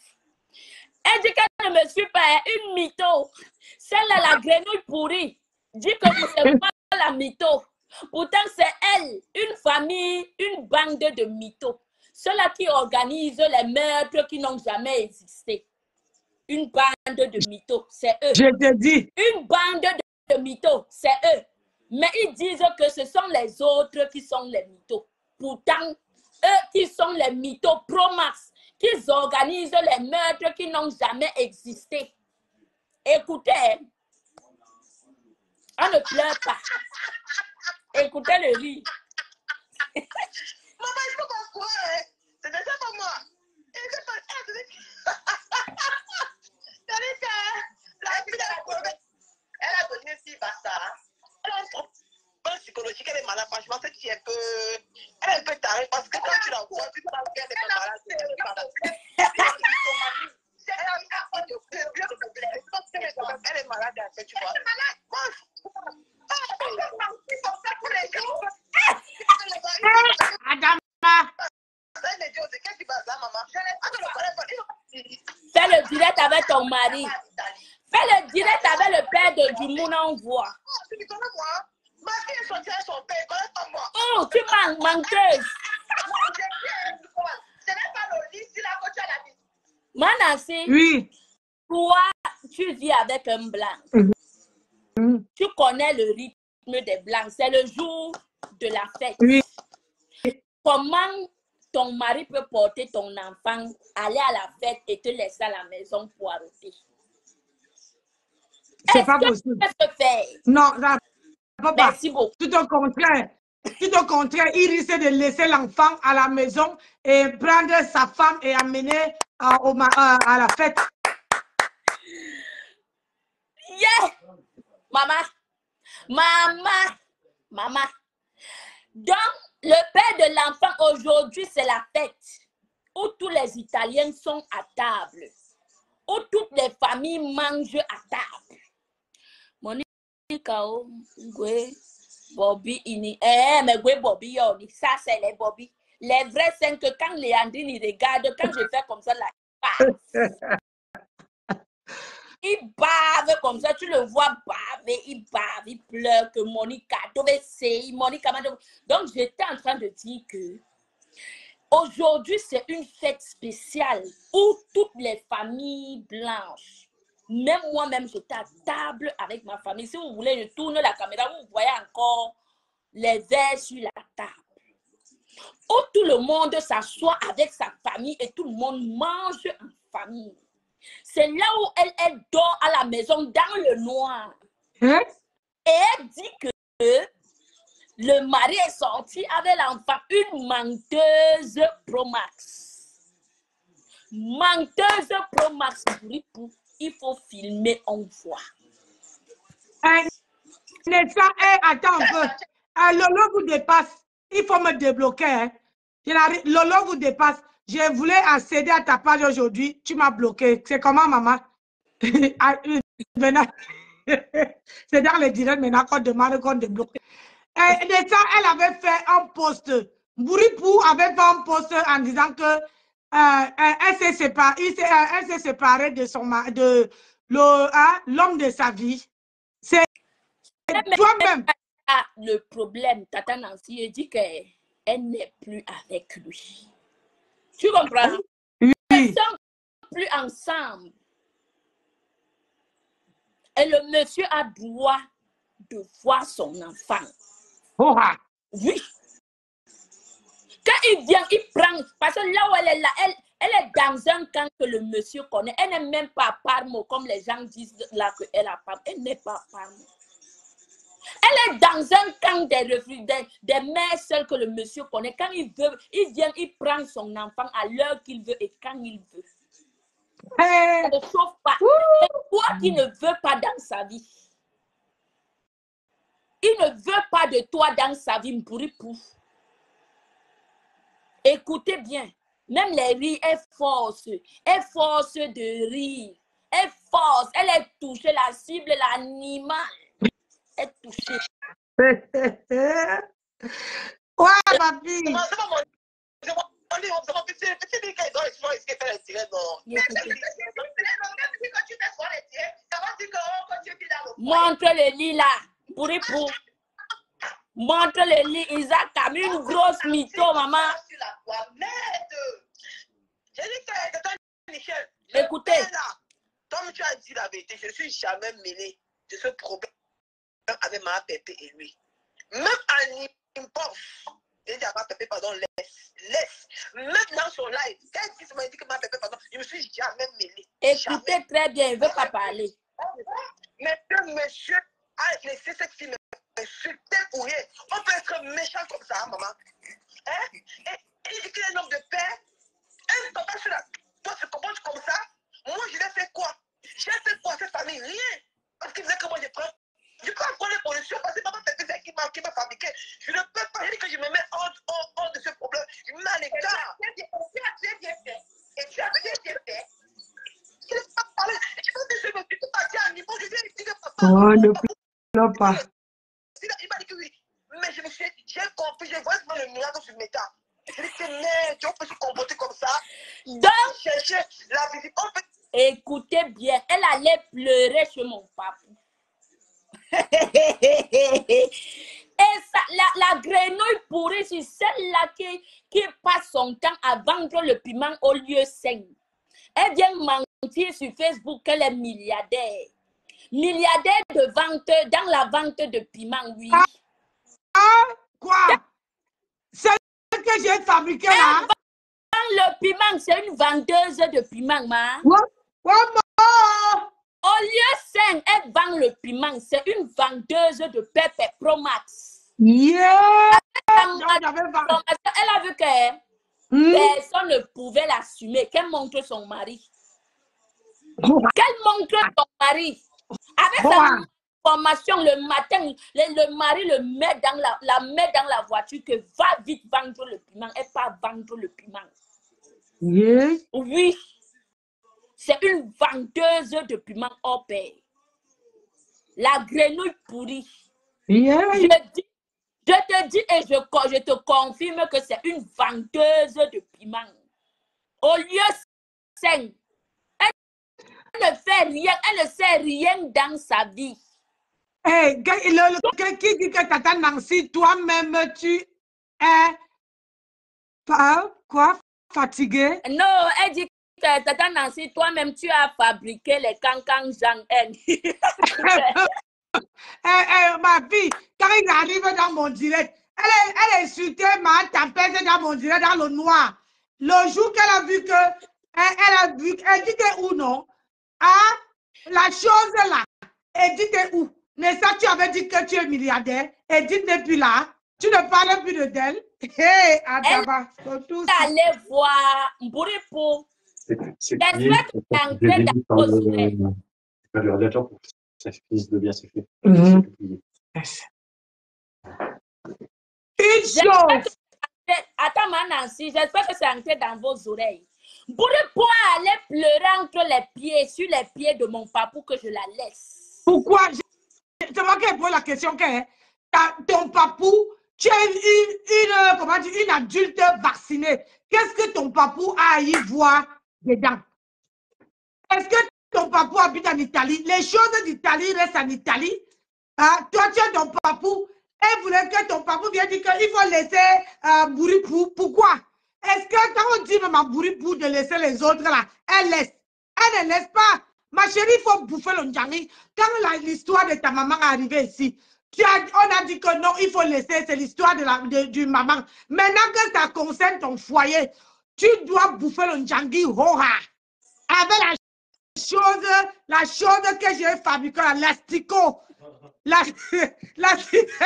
Elle dit qu'elle ne me suit pas. Une mytho. Celle-là, la grenouille pourrie. Dit que vous savez pas la mytho. Pourtant, c'est elle. Une famille, une bande de mythos. Ceux-là qui organisent les meurtres qui n'ont jamais existé. Une bande de mythos, c'est eux. Je te dis. Une bande de mythos, c'est eux. Mais ils disent que ce sont les autres qui sont les mythos. Pourtant, eux qui sont les mythos pro-max, qui organisent les meurtres qui n'ont jamais existé. Écoutez, on ne pleure pas. Écoutez le rire. Maman, il faut qu'on croie. C'est déjà pas moi. Elle a donné une fille Bassa. Elle a un problème psychologique, elle est malade. Franchement, c'est qui est un peu. Elle est un peu tarée parce que quand tu la vois, tu penses qu'elle est pas malade. Elle est malade. Elle est malade, en fait, tu vois. Adama. Fais le direct avec ton mari. Fais le direct avec le père de Dumuna, on voit. Oh, tu manques, menteuse. Manassé, Oui. toi, tu vis avec un blanc. Tu connais le rythme des blancs. C'est le jour de la fête. Oui. Comment ton mari peut porter ton enfant, aller à la fête et te laisser à la maison pour arrêter? C'est pas possible. Tu peux faire? Non, ça ne peut pas. Merci beaucoup. Tout au contraire. Tout au contraire, il risque de laisser l'enfant à la maison et prendre sa femme et amener à la fête. Yeah! Maman. Donc, le père de l'enfant aujourd'hui, c'est la fête. où tous les Italiens sont à table, où toutes les familles mangent à table. Monica, Bobby, mais Bobby, ça c'est les Bobby. Les vrais, c'est que quand Léandrine il regarde, quand je fais comme ça, là, il bave comme ça, tu le vois baver, il bave, il pleure que Monica devait essayer, Monica. Donc j'étais en train de dire que aujourd'hui c'est une fête spéciale où toutes les familles blanches, même moi-même j'étais à table avec ma famille. Si vous voulez, je tourne la caméra, vous voyez encore les verres sur la table. Où tout le monde s'assoit avec sa famille et tout le monde mange en famille. C'est là où elle dort à la maison dans le noir. Hein? Et elle dit que le mari est sorti avec l'enfant, une menteuse Pro Max. Menteuse Pro Max, il faut filmer, on voit. Attends un peu. Lolo vous dépasse. Il faut me débloquer. Hein. Lolo vous dépasse. Je voulais accéder à ta page aujourd'hui. Tu m'as bloqué. C'est comment, maman? C'est dans les directs maintenant qu'on demande qu'on débloque. Et de ça, elle avait fait un post. Bouripou avait fait un post en disant que elle s'est séparée de son de l'homme de sa vie. C'est toi-même. Le problème, Tata Nancy, elle dit qu'elle n'est plus avec lui. Tu comprends? Oui. Ils ne sont plus ensemble. Et le monsieur a droit de voir son enfant. Oh, oui. Quand il vient, il prend. Parce que là où elle est là, elle est dans un camp que le monsieur connaît. Elle n'est même pas à Parmo, comme les gens disent là qu'elle a Parmo. Elle n'est pas à Parmo. Elle est dans un camp des mères seules que le monsieur connaît. Quand il veut, il vient, il prend son enfant à l'heure qu'il veut et quand il veut. Ça ne chauffe pas. Et toi qui ne veux pas dans sa vie. Il ne veut pas de toi dans sa vie, Mpouripou. Écoutez bien. Même les rires, elle force de rire. Elle force, elle est touchée, la cible, l'animal. Elle est touchée. Ouais, ma fille. Montre le lit là. Pour. Montre le lit, Isaac, comme une grosse mytho, maman. Écoutez. Comme tu as dit la vérité, je ne suis jamais mêlé de ce problème avec ma Pépé et lui. Même en import, j'ai dit à ma Pépé, pardon, laisse. Même dans son live, quand il m'a dit que ma Pépé, pardon, je ne me suis jamais mêlé. Écoutez jamais. Très bien, il ne veut pas parler. Mais que monsieur a laissé cette fille m'insulter pour rien. On peut être méchant comme ça, maman. Hein? Et il dit qu'il est un homme de paix. Un papa sur la... Toi, tu te comportes comme ça? Moi, je l'ai fait quoi? J'ai fait quoi à cette famille? Rien. Parce qu'il disait que moi, je prends encore les positions parce que maman, c'est qui m'a fabriqué. Je ne peux pas dire que je me mets hors de ce problème. Je me mets à l'écart. Tu as bien fait. Et tu as bien fait. Je ne peux pas parler. Je peux pas dire à un niveau. Je viens dire que papa. Oh, ne pleure pas. Il m'a dit que oui. Mais j'ai compris. Je vois le miracle sur mes tas. Je dis que on peut se comporter comme ça. Donc, chercher la visite. Écoutez bien, elle allait pleurer sur mon papa. Et ça, la grenouille pourrie, c'est celle-là qui passe son temps à vendre le piment au lieu sain. Elle vient mentir sur Facebook qu'elle est milliardaire. Milliardaire de vente, dans la vente de piment, oui. Quoi? C'est ce que j'ai fabriqué là? Le piment, c'est une vendeuse de piment, ma. Au lieu sain, elle vend le piment. C'est une vendeuse de Pépé Pro Max. Yeah! Elle a vu que personne ne pouvait l'assumer. Qu'elle montre son mari. Qu'elle montre son mari. Avec sa formation, le matin, le mari le met dans la voiture que va vite vendre le piment. Elle part vendre le piment. Yes. Oui, c'est une vendeuse de piment au pair. La grenouille pourrie. Yes. Je te dis et je te confirme que c'est une vendeuse de piment. Au lieu sain, elle ne fait rien, elle ne sait rien dans sa vie. Hey, qui dit que Tata Nancy, toi-même, tu es quoi? Fatigué? Non, elle dit que Tata Nancy, toi-même, tu as fabriqué les cancans Jean-N. Ma fille, quand il arrive dans mon direct, elle insultait ma tapette dans mon direct dans le noir. Le jour qu'elle a vu que, elle dit que où non? Ah, la chose là, elle dit que où? Mais ça, tu avais dit que tu es milliardaire, elle dit depuis là, tu ne parles plus de d'elle. Hé, Adaba, Elle allait voir Mbouripo. C'est J'espère que c'est entré dans vos oreilles. pas le radiateur pour que ça finisse de bien s'effet. Une chose. Attends, Nancy, j'espère que c'est entré dans vos oreilles. Mbouripo allait pleurer entre les pieds, sur les pieds de mon papou que je la laisse. Pourquoi? C'est moi qui ai posé la question. Ton papou, tu es comment dire, une adulte vaccinée. Qu'est-ce que ton papou a à y voir dedans? Est-ce que ton papou habite en Italie? Les choses d'Italie restent en Italie. Hein? Toi, tu es ton papou. Elle voulait que ton papou vienne dire qu'il faut laisser Bouripou. Pourquoi? Est-ce que quand on dit à Bouripou de laisser les autres là, elle laisse? Elle ne laisse pas. Ma chérie, il faut bouffer le njami. Quand l'histoire de ta maman est arrivée ici, on a dit que non, il faut laisser, c'est l'histoire du maman. Maintenant que ça concerne ton foyer, tu dois bouffer le njami hoha. Avec la chose que j'ai fabriquée, l'asticot. L'asticot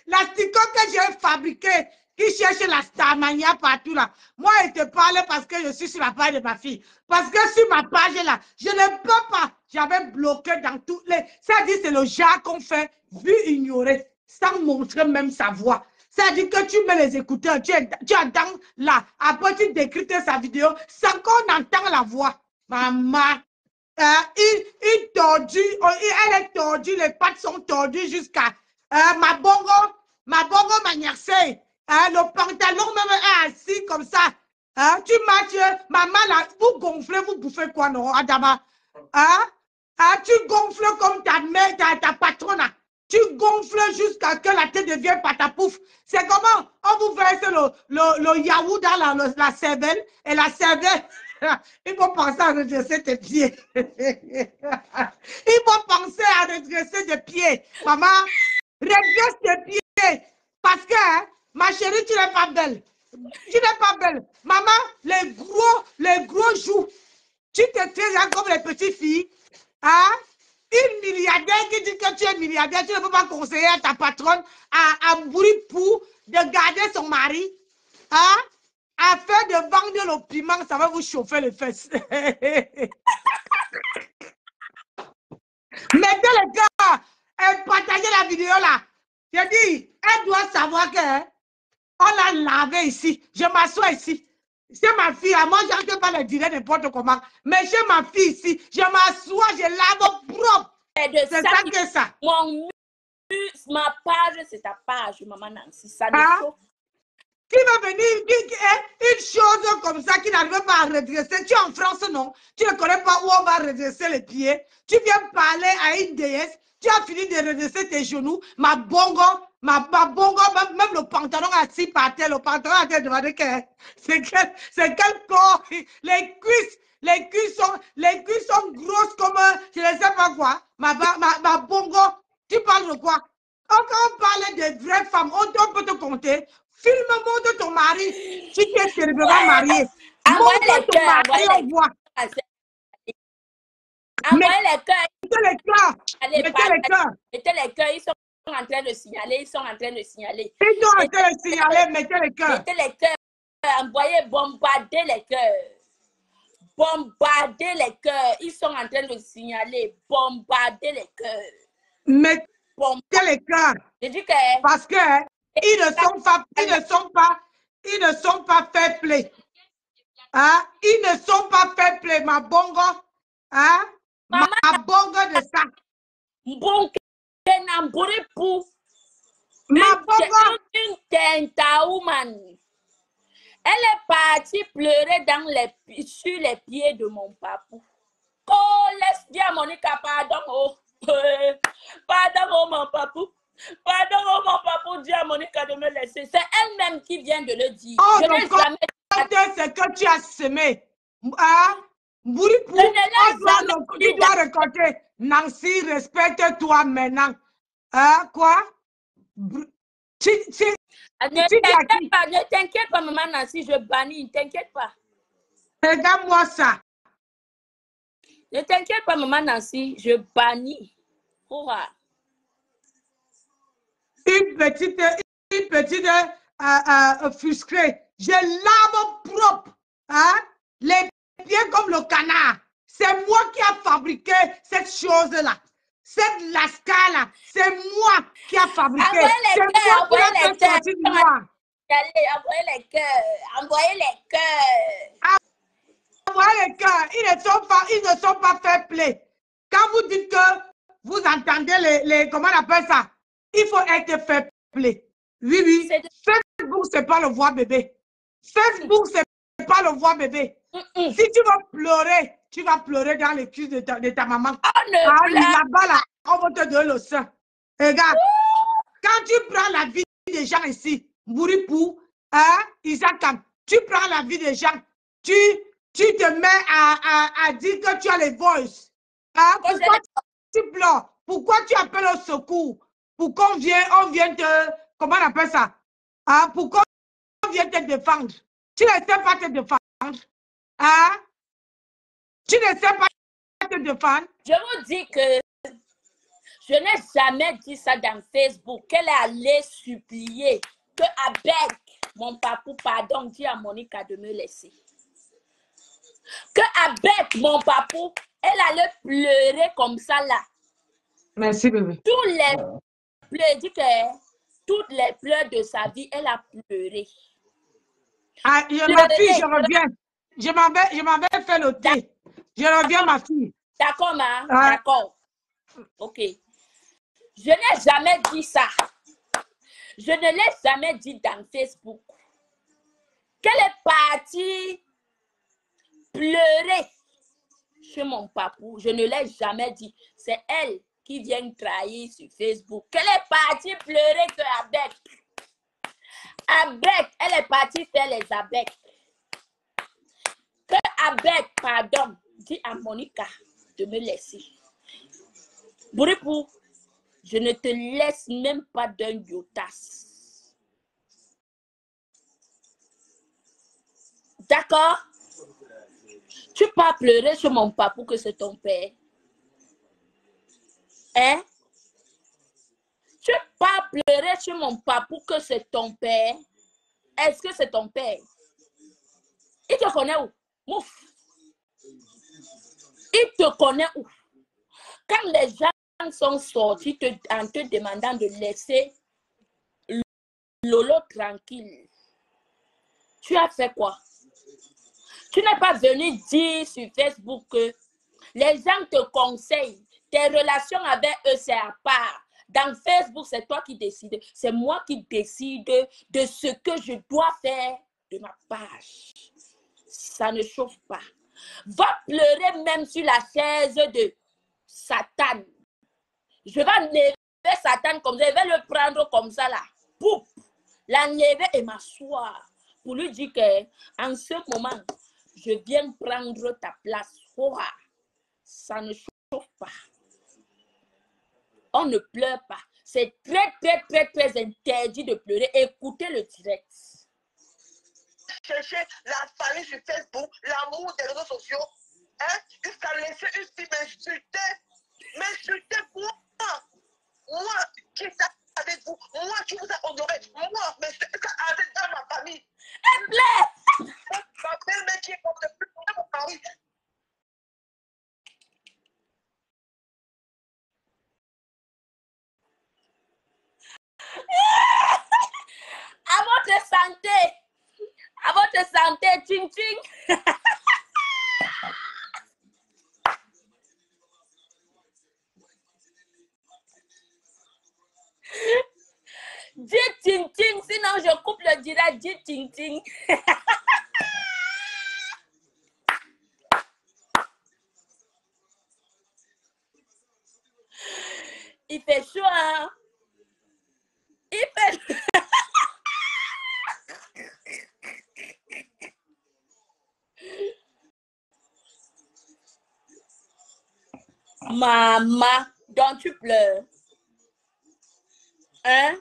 que j'ai fabriqué, qui cherche la starmania partout là. Moi, je te parle parce que je suis sur la page de ma fille. Parce que sur ma page là, je ne peux pas. J'avais bloqué dans toutes les... Ça dit, c'est le genre qu'on fait, vu ignorer, sans montrer même sa voix. Ça dit que tu mets les écouteurs, tu attends là. Après, tu décryptes sa vidéo sans qu'on entende la voix. Maman. Il tordu, elle est tordue, les pattes sont tordues jusqu'à ma bongo maniaxé. Le pantalon même est assis comme ça. Tu marches, maman là, vous gonflez, vous bouffez quoi, non, Adama? Tu gonfles comme ta mère, ta patronne. Tu gonfles jusqu'à que la tête devienne patapouf. C'est comment on vous verse le yaourt dans la cervelle et la cervelle. Il faut penser à redresser tes pieds. Il faut penser à redresser tes pieds. Maman, redresse tes pieds. Parce que, ma chérie, tu n'es pas belle. Tu n'es pas belle. Maman, les gros joues. Tu te traites comme les petites filles. Hein? Une milliardaire qui dit que tu es milliardaire, tu ne peux pas conseiller à ta patronne, à Bouripou, de garder son mari. Hein? Afin de vendre le piment, ça va vous chauffer les fesses. Mettez le cœur et partagez la vidéo là. J'ai dit, elle doit savoir que on l'a lavé ici. Je m'assois ici. C'est ma fille. Moi, je n'entre pas le dire n'importe comment. Mais chez ma fille ici, je m'assois, je lave propre. C'est ça que ça. Ma page, c'est ta page, maman Nancy. Ça ne chauffe. Qui va venir dire une chose comme ça qui n'arrive pas à redresser? Tu es en France, non? Tu ne connais pas où on va redresser les pieds. Tu viens parler à une déesse. Tu as fini de redresser tes genoux. Ma bongo, même le pantalon assis par terre, le pantalon a été demandé que c'est quel corps? Les cuisses sont grosses comme je ne sais pas quoi. Ma bongo, tu parles de quoi? Quand on parle de vraies femmes, on peut te compter. Filme-moi de ton mari. Tu t'es terriblement marié. Montre ton mari, on voit. Envoyez les cœurs. Mettez les cœurs. Mettez les cœurs. Ils sont en train de signaler. Ils sont en train de signaler. Mettez les cœurs. Mettez les cœurs. Envoyez, bombarder les cœurs. Bombarder les cœurs. Ils sont en train de signaler. Bombarder les cœurs. Mettez les cœurs. Je dis que... Parce que ils ne sont pas fair play. Hein? Ils ne sont pas fair play, ma bongo. Hein? Maman, Ma bongo de ça. bon, Kenambori pour Ma bongo. une tentaouman. Elle est partie pleurer sur les pieds de mon papou. Oh, laisse dire à Monica, pardon, oh. Pardon, oh, mon papou. Pardon, oh, mon papou, dis à Monica de me laisser. C'est elle-même qui vient de le dire. Oh, Je n'ai jamais... c'est que tu as semé. Hein? Bouripou, tu dois raconter. Nancy, respecte-toi maintenant. Hein, quoi? Ne t'inquiète pas, maman Nancy, je bannis, ne t'inquiète pas. Regarde-moi ça. Ne t'inquiète pas, maman Nancy, je bannis. Une petite offusquée. J'ai l'âme propre. Hein? Les pieds comme le canard. C'est moi qui ai fabriqué cette chose-là. Cette lasca-là. C'est moi qui ai fabriqué. C'est moi qui ai fait sortir de moi. Envoyez les cœurs. Envoyez les cœurs. Envoyez les cœurs. Ils ne sont pas fair play. Quand vous dites que vous entendez les comment on appelle ça? Il faut être fair play. Oui, oui. Facebook, c'est pas le voir bébé. Facebook, c'est pas le voir bébé. Si tu vas pleurer dans les cuisses de ta maman. Là-bas, là, on va te donner le sein. Regarde, quand tu prends la vie des gens ici, Bouripou, hein, Isakam, tu prends la vie des gens, tu te mets à dire que tu as les voices. Hein, pourquoi tu pleures? Pourquoi tu appelles au secours? Pourquoi on vient te... Comment on appelle ça? Hein? Pourquoi on vient te défendre? Tu ne sais pas te défendre. Hein? Tu ne sais pas te défendre. Je vous dis que je n'ai jamais dit ça dans Facebook. Qu'elle est allée supplier que avec mon papou, pardon, dit à Monica de me laisser. Que avec mon papou, elle allait pleurer comme ça là. Merci bébé. Toutes les pleurs de sa vie, elle a pleuré. Ah, ma fille, je reviens. Je m'en vais faire le thé. Je reviens, ma fille. D'accord, ma? D'accord. Ok. Je n'ai jamais dit ça. Je ne l'ai jamais dit dans Facebook. Qu'elle est partie pleurer chez mon papou. Je ne l'ai jamais dit. C'est elle qui vient trahir sur Facebook. Qu'elle est partie pleurer qu'avec. Elle est partie faire les abeilles. Qu'avec, pardon, dit à Monica de me laisser. Bouripou, je ne te laisse même pas d'un yotas. D'accord? Tu peux pas pleurer sur mon papou que c'est ton père. Hein? Tu peux pas pleurer sur mon papou que c'est ton père. Est-ce que c'est ton père? Il te connaît où? Mouf. Il te connaît où? Quand les gens sont sortis en te demandant de laisser Lolo tranquille, tu as fait quoi? Tu n'es pas venu dire sur Facebook que les gens te conseillent. Tes relations avec eux, c'est à part. Dans Facebook, c'est toi qui décides. C'est moi qui décide de ce que je dois faire de ma page. Ça ne chauffe pas. Va pleurer même sur la chaise de Satan. Je vais enlever Satan comme ça. Je vais le prendre comme ça là. Pouf! L'enlever et m'asseoir. Pour lui dire qu'en ce moment, je viens prendre ta place. Oh, ça ne chauffe pas. On ne pleure pas. C'est très, très, très, très interdit de pleurer. Écoutez le direct. Chercher la famille sur Facebook, l'amour des réseaux sociaux. Hein? Jusqu'à laisser une fille m'insulter. M'insulter moi. Moi qui suis avec vous. Moi qui vous ai honoré. Moi, mais c'est ça avec dans ma famille. Elle plaît. Ma belle-mère qui est pour te pleurer mon mari. À votre santé. À votre santé, des ting-ting. Dis ting-ting, sinon je coupe le direct. Dis ting-ting. Il fait chaud, hein? Il fait chaud. Maman, donc tu pleures. Hein?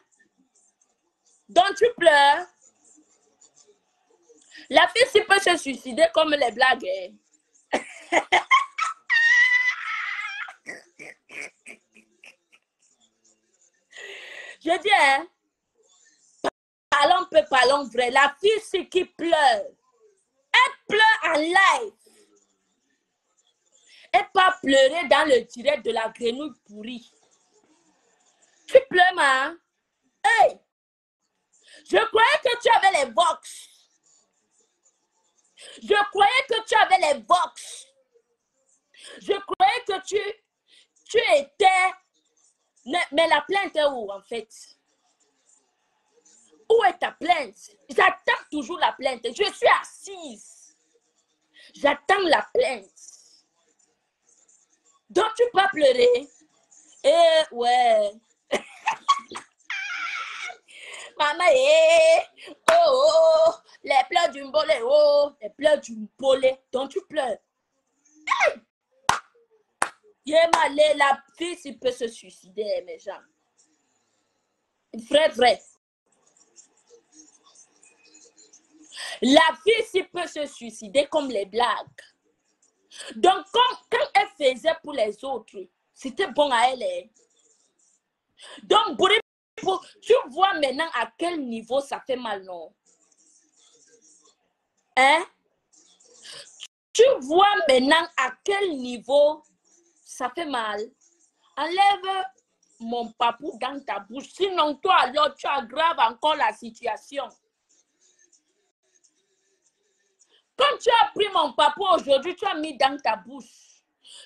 Donc tu pleures. La fille si peut se suicider comme les blagues. Hein? Je dis, hein? Parlons peu, parlons vrai. La fille si qui pleure. Elle pleure en live. Et pas pleurer dans le direct de la grenouille pourrie. Tu pleures, ma? Hey! Je croyais que tu avais les box. Je croyais que tu avais les box. Je croyais que tu étais... Mais la plainte est où, en fait? Où est ta plainte? J'attends toujours la plainte. Je suis assise. J'attends la plainte. Donc, tu peux pleurer? Eh, ouais. Maman, oh, les pleurs du mbolé, oh, les pleurs du mbolé. Donc, tu pleures. Hey! La fille, s'il peut se suicider, mes gens. Vrai. La fille, s'il peut se suicider comme les blagues. Donc, quand elle faisait pour les autres, c'était bon à elle. Hein? Donc, tu vois maintenant à quel niveau ça fait mal, non? Hein? Tu vois maintenant à quel niveau ça fait mal. Enlève mon papou dans ta bouche. Sinon, toi, alors, tu aggraves encore la situation. Quand tu as pris mon papou aujourd'hui, tu as mis dans ta bouche.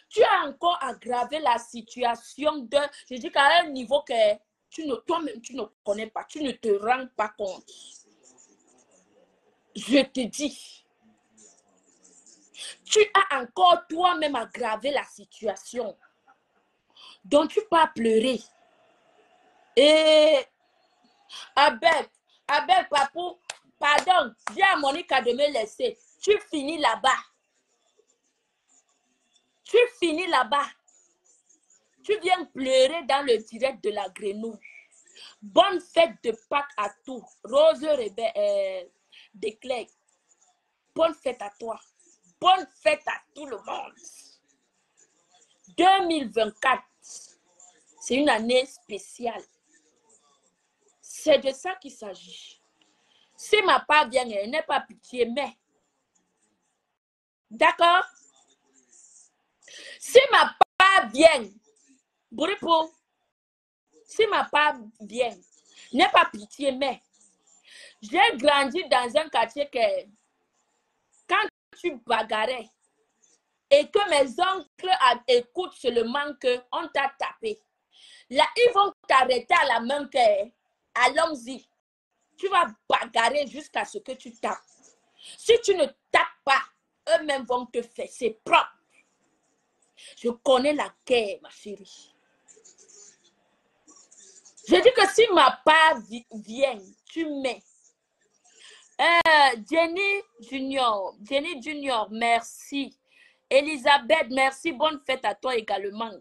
Tu as encore aggravé la situation de... Je dis qu'à un niveau que toi-même, tu ne connais pas. Tu ne te rends pas compte. Je te dis. Tu as encore toi-même aggravé la situation. Donc, tu peux pleurer. Et... Avec, papou, pardon, dis à Monica de me laisser. Tu finis là-bas. Tu finis là-bas. Tu viens pleurer dans le direct de la grenouille. Bonne fête de Pâques à tous. Rose Desclerc. Bonne fête à toi. Bonne fête à tout le monde. 2024, c'est une année spéciale. C'est de ça qu'il s'agit. Si ma part vient, elle n'est pas pitié, mais... D'accord? Si ma part vient, Bouripo, si ma part vient, n'est pas pitié, mais... J'ai grandi dans un quartier que... Quand tu bagarrais, et que mes oncles écoutent seulement qu'on t'a tapé, là, ils vont t'arrêter à la main que... Allons-y. Tu vas bagarrer jusqu'à ce que tu tapes. Si tu ne tapes pas, eux-mêmes vont te faire. C'est propre. Je connais la guerre, ma chérie. Je dis que si ma part vient, tu mets. Jenny Junior, merci. Elisabeth, merci. Bonne fête à toi également.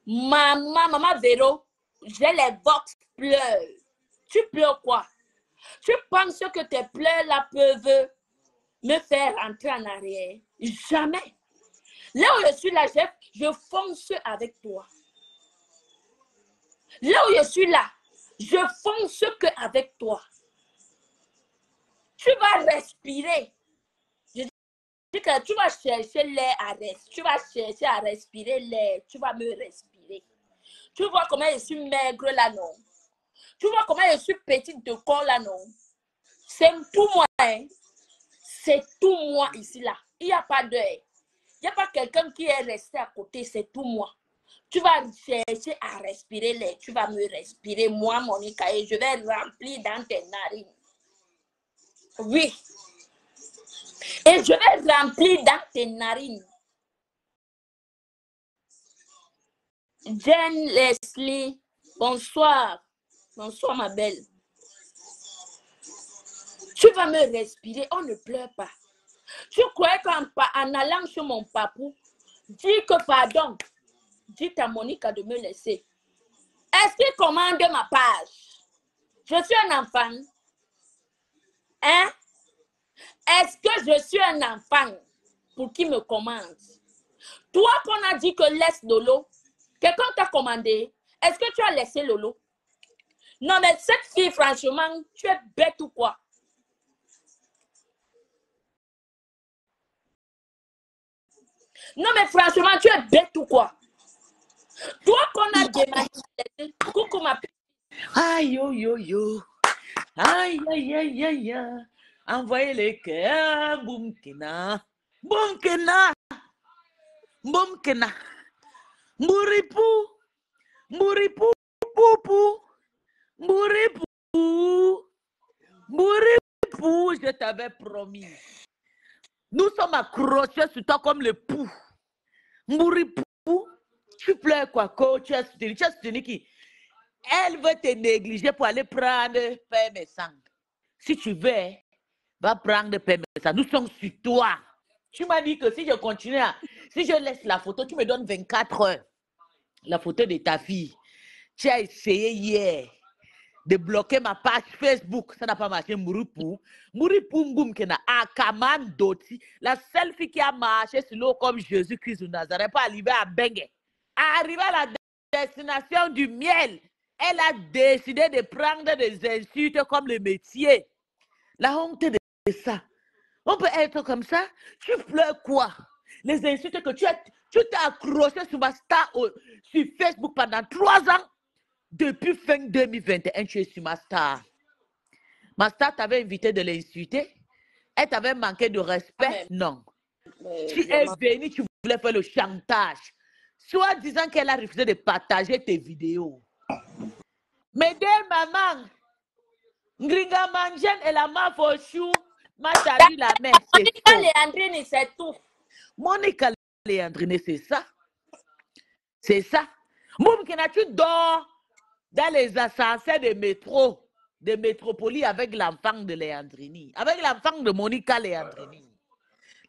Maman Véro, j'ai les vox pleurs. Tu pleures quoi? Tu penses que tes pleurs là peuvent me faire rentrer en arrière? Jamais. Là où je suis là, je fonce avec toi. Là où je suis là, je fonce avec toi. Tu vas respirer. Je dis que tu vas chercher l'air à respirer. Tu vas chercher à respirer l'air. Tu vas me respirer. Tu vois comment je suis maigre là, non? Tu vois comment je suis petite de corps là, non? C'est pour moi, hein? C'est tout moi ici, là. Il n'y a pas d'œil. Il n'y a pas quelqu'un qui est resté à côté, c'est tout moi. Tu vas chercher à respirer l'air. Tu vas me respirer, moi, Monica, et je vais remplir dans tes narines. Oui. Et je vais remplir dans tes narines. Jane Leslie, bonsoir. Bonsoir, ma belle. Tu vas me respirer, on ne pleure pas. Tu croyais qu'en allant chez mon papou, dis que pardon, dis à Monica de me laisser. Est-ce qu'il commande ma page? Je suis un enfant. Hein? Est-ce que je suis un enfant pour qui me commande? Toi qu'on a dit que laisse Lolo, quelqu'un t'a commandé. Est-ce que tu as laissé Lolo? Non, mais cette fille, franchement, tu es bête ou quoi? Non, mais franchement, tu es bête ou quoi? Toi qu'on a demandé, coucou ma petite. Aïe, yo, yo, yo. Aïe, aïe, aïe, aïe, aïe. Envoyez les cœurs, boumkina. Boumkina. Boumkina. Mouripou. Mouripou, poupou. Mouripou. Mouripou, je t'avais promis. Nous sommes accrochés sur toi comme le pou. Mouripou. Tu pleures quoi, coach? Tu as soutenu qui? Elle veut te négliger pour aller prendre Père Messang. Si tu veux, va prendre Père Messang. Nous sommes sur toi. Tu m'as dit que si je continue, si je laisse la photo, tu me donnes 24 heures. La photo de ta fille. Tu as essayé hier de bloquer ma page Facebook. Ça n'a pas marché. Mouripou. Mouripou Mboumkena. Akaman Doti. La seule fille qui a marché sur l'eau comme Jésus-Christ de Nazareth, pas arrivé à Bengue. Arrivé à la destination du miel. Elle a décidé de prendre des insultes comme le métier. La honte de ça. On peut être comme ça. Tu pleures quoi? Les insultes que tu t'es accroché sur ma star sur Facebook pendant 3 ans. Depuis fin 2021, tu es sur ma star. Ma star t'avait invité de l'insulter. Elle t'avait manqué de respect. Non. Tu es venu, tu voulais faire le chantage. Soit disant qu'elle a refusé de partager tes vidéos. Mais dès maman, Ngringa Manjen et la ma fauchou, ma salut la mère. Monica Léandrine, c'est tout. Monica Léandrine, c'est ça. C'est ça. Moumkena, tu dors dans les ascenseurs de métro, de métropolie avec l'enfant de Léandrini, avec l'enfant de Monica Léandrini.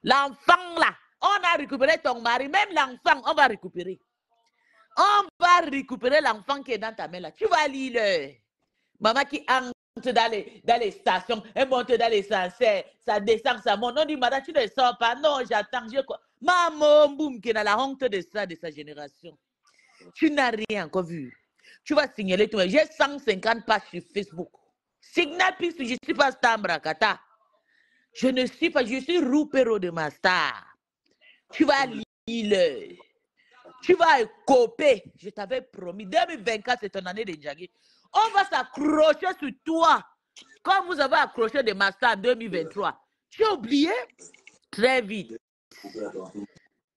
L'enfant là, on a récupéré ton mari, même l'enfant, on va récupérer. On va récupérer l'enfant qui est dans ta main là. Tu vas lire. Maman qui entre dans les stations, elle monte dans les ascenseurs, ça descend, ça monte. On dit, madame, tu ne sors pas. Non, j'attends. Maman, boum, qui a la honte de ça, de sa génération. Tu n'as rien encore vu. Tu vas signaler tout. J'ai 150 pages sur Facebook. Signal, puisque je ne suis pas Stambrakata. Je ne suis pas, je suis Roupero de ma star. Tu vas lire. Tu vas copier. Je t'avais promis. 2024, c'est ton année de Djagui. On va s'accrocher sur toi. Comme vous avez accroché de ma star en 2023. Tu as oublié? Très vite.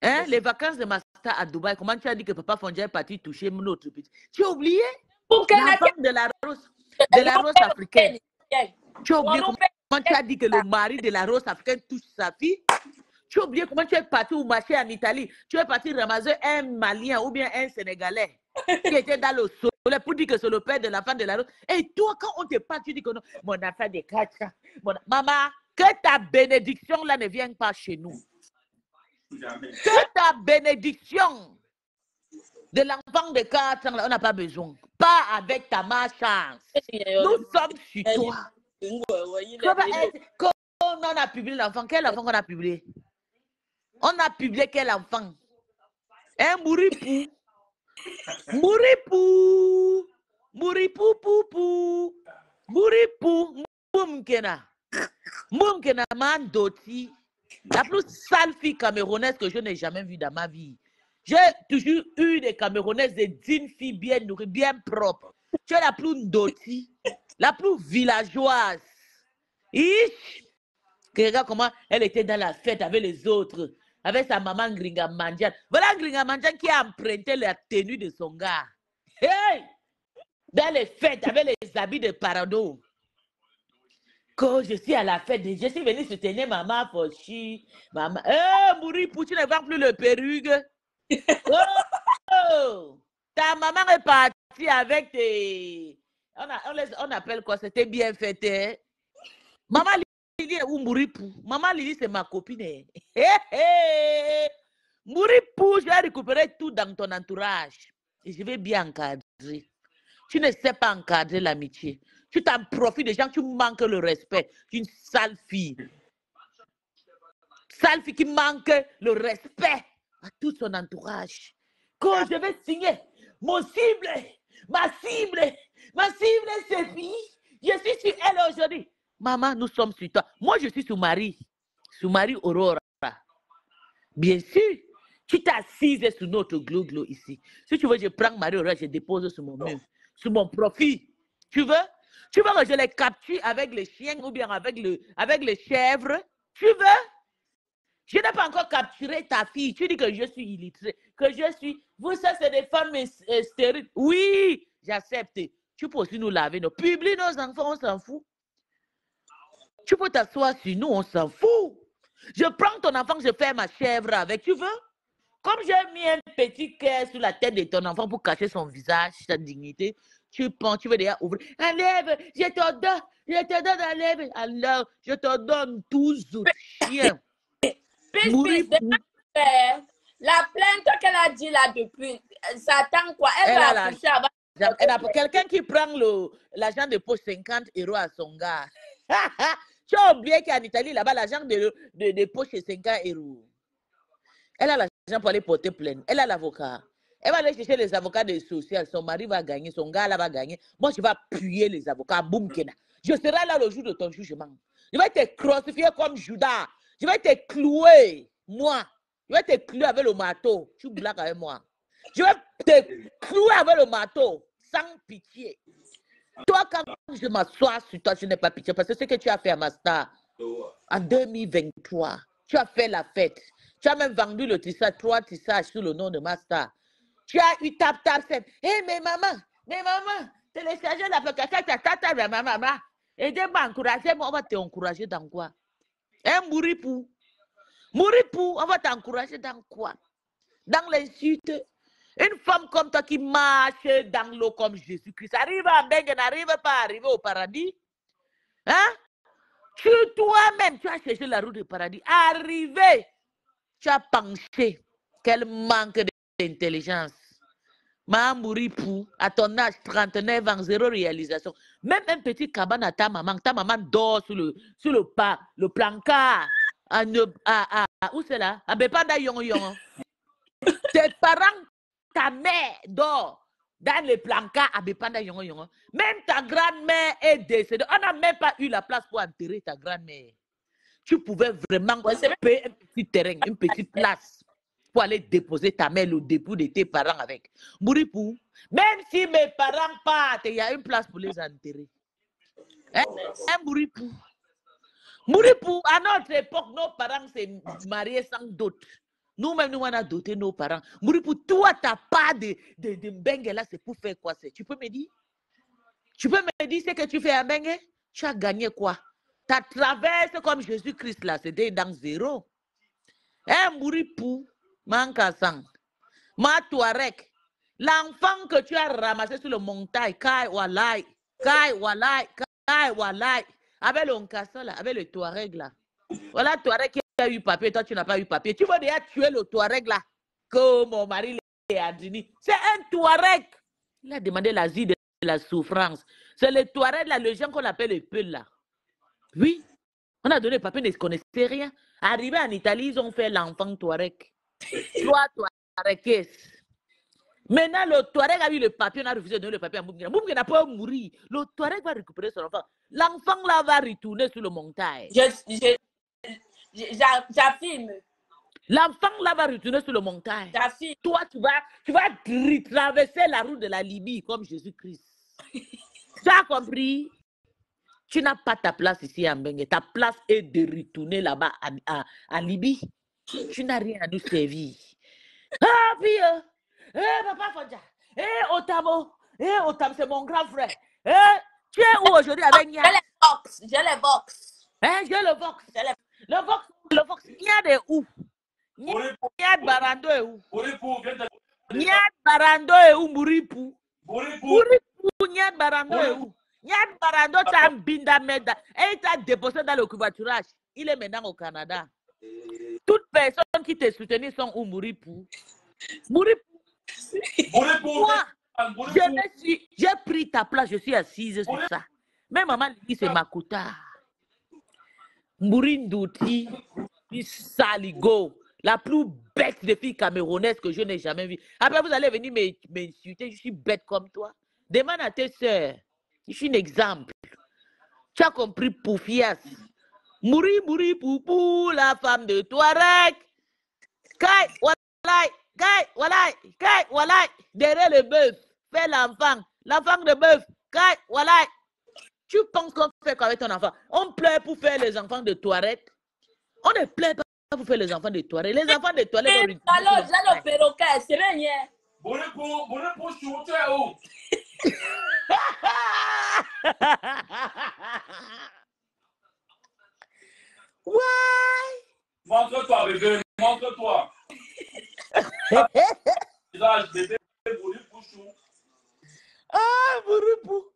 Hein? Les vacances de ma star à Dubaï. Comment tu as dit que Papa Fondia est parti toucher mon autre petit? Tu as oublié? L'enfant de la rose africaine. Tu as oublié comment tu as dit que le mari de la rose africaine touche sa fille? Tu as oublié comment tu es parti au marché en Italie. Tu es parti ramasser un Malien ou bien un Sénégalais qui était dans le soleil pour dire que c'est le père de l'enfant de la rose. Et toi, quand on te parle, tu dis que non, mon enfant de 4 ans. Maman, que ta bénédiction là ne vienne pas chez nous. Que ta bénédiction de l'enfant de 4 ans là, on n'a pas besoin. Pas avec ta malchance. Nous sommes sur toi. Quand on a publié l'enfant, quel enfant qu'on a publié? On a publié quel enfant? Un Mouripou. Mouripou. Mouripou, poupou. Mouripou. Moumkena. Moumkena Mandoti. La plus sale fille camerounaise que je n'ai jamais vue dans ma vie. J'ai toujours eu des Camerounaises, des dignes filles bien nourries, bien propres. Tu es la plus ndoti, la plus villageoise. Que regarde comment elle était dans la fête avec les autres, avec sa maman Gringa Mandian. Voilà Gringa Mandian qui a emprunté la tenue de son gars. Hey! Dans les fêtes avec les habits de Parado. Quand je suis à la fête, je suis venue soutenir maman Fochi. Maman, Mouripou, tu ne vends plus le perruque. Oh! Ta maman est partie avec tes... On appelle quoi? C'était bien fêté. Maman Lili est où Mouripou? Maman Lili, c'est ma copine. Mouripou, je vais récupérer tout dans ton entourage. Et je vais bien encadrer. Tu ne sais pas encadrer l'amitié. Tu t'en profites des gens, tu manques le respect. Tu es une sale fille. Sale fille qui manque le respect à tout son entourage. Quand je vais signer mon cible, ma cible, c'est fille. Je suis sur elle aujourd'hui. Maman, nous sommes sur toi. Moi, je suis sur Marie Aurora. Bien sûr, tu t'es assise sur notre glo-glo ici. Si tu veux, je prends Marie Aurora, je dépose sur mon mur, sur mon profil. Tu veux que je les capture avec les chiens ou bien avec les chèvres? Tu veux? Je n'ai pas encore capturé ta fille. Tu dis que je suis illettrée, que je suis... Vous, ça, c'est des femmes stériles. Oui, j'accepte. Tu peux aussi nous laver. Publie nos enfants, on s'en fout. Tu peux t'asseoir sur nous, on s'en fout. Je prends ton enfant, je fais ma chèvre avec. Tu veux? Comme j'ai mis un petit cœur sur la tête de ton enfant pour cacher son visage, sa dignité, tu penses, tu veux déjà ouvrir. Enlève, je te donne, enlève. Alors, je te donne toujours, chien. La plainte qu'elle a dit là depuis, ça attend quoi? Elle va accoucher avant. Quelqu'un qui prend l'argent de poche 50 € à son gars. Tu as oublié qu'en Italie, là-bas, l'argent de poche est 50 €. Elle a l'argent pour aller porter plainte. Elle a l'avocat. Elle va aller chercher les avocats des sociales. Son mari va gagner, son gars là va gagner. Moi, je vais appuyer les avocats. Boum, Kena. Je serai là le jour de ton jugement. Je vais te crucifier comme Judas. Je vais te clouer, moi. Je vais te clouer avec le marteau. Tu blagues avec moi. Je vais te clouer avec le marteau, sans pitié. Toi, quand je m'assois sur toi, je n'ai pas pitié. Parce que ce que tu as fait à Master en 2023, tu as fait la fête. Tu as même vendu le tissage, 3 tissages sous le nom de Master. Tu as eu tap. Hé, mais maman, téléchargez l'application, maman. Aidez-moi, encouragez-moi. On va t'encourager dans quoi? Hein, Mouripou, on va t'encourager dans quoi? Dans l'insulte. Une femme comme toi qui marche dans l'eau comme Jésus-Christ, arrive à Bengue, n'arrive pas à arriver au paradis. Hein? Toi-même, tu as cherché la route du paradis. Arrivé, tu as pensé qu'elle manque d'intelligence. Mouripou, à ton âge, 39 ans, 0 réalisation. Même un petit cabane à ta maman dort sur le placard. Où c'est là? À Bepanda Yon. Tes parents, ta mère dort dans le placard à Bepanda Yon. Même ta grand-mère est décédée. On n'a même pas eu la place pour enterrer ta grand-mère. Tu pouvais vraiment payer un petit terrain, une petite place pour aller déposer ta mère, le dépôt de tes parents avec. Mouripou, même si mes parents partent, il y a une place pour les enterrer. Hein, Mouripou. Mouripou, à notre époque, nos parents se mariaient sans dot. Nous-mêmes, nous, on a doté nos parents. Mouripou, toi, ta part de Mbengue là, c'est pour faire quoi? Tu peux me dire? Tu peux me dire ce que tu fais à Mbengue? Tu as gagné quoi? Ta traverse comme Jésus-Christ là, c'était dans 0. Hein, Mouripou, Mankasang, ma Touareg, l'enfant que tu as ramassé sur le montagne, Kai Walai, avec le Nkassa là, avec le Touareg là. Voilà Touareg qui a eu papier, toi tu n'as pas eu papier. Tu vas déjà tuer le Touareg là, que mon mari a dit. C'est un Touareg. Il a demandé l'asile de la souffrance. C'est le Touareg là, le gens qu'on appelle le Peul là. Oui, on a donné le papier, ils ne connaissaient rien. Arrivé en Italie, ils ont fait l'enfant Touareg. Toi, Touareg. Maintenant, le Touareg a eu le papier, on a refusé de donner le papier à Moumkina. Moumkina n'a pas mourir. Le Touareg va récupérer son enfant. L'enfant là va retourner sur le montagne. J'affirme. L'enfant là va retourner sur le montagne. J'affirme. Toi, tu vas traverser la route de la Libye comme Jésus-Christ. Tu as compris? Tu n'as pas ta place ici à Mbengue. Ta place est de retourner là-bas à Libye. Tu n'as rien à nous servir. Ah, puis, Papa Fodja, Otamo, c'est mon grand frère. Tu es où aujourd'hui avec Nia? J'ai les Vox. J'ai les Vox. J'ai le Vox. Le Vox. Nia est où? Nia Barando est où? Nia Barando est où, Mouripou? Nia Barando est où? Nia Barando, tu as un binda meda. Et il t'a déposé dans le covoiturage. Il est maintenant au Canada. Toutes personnes qui te soutenaient sont où, Mouripou? Mouripou. Moi, j'ai pris ta place, je suis assise sur ça. Mais maman dit c'est Makuta. Mourindouti, Saligo, la plus bête de fille camerounaise que je n'ai jamais vue. Après, vous allez venir m'insulter, je suis bête comme toi. Demande à tes sœurs. Je suis un exemple. Tu as compris, Poufias. Mouri, poupou, la femme de Touareg. Kai, walai, derrière le bœuf, fais l'enfant de bœuf, Kai, walai. Tu penses qu'on fait quoi avec ton enfant? On pleure pour faire les enfants de Touareg. On ne pleure pas pour faire les enfants de Touareg. Les enfants de Touareg. Alors, j'ai le perroquet, c'est rien. Why? Montre-toi, bébé, montre-toi. Ah, Bourupou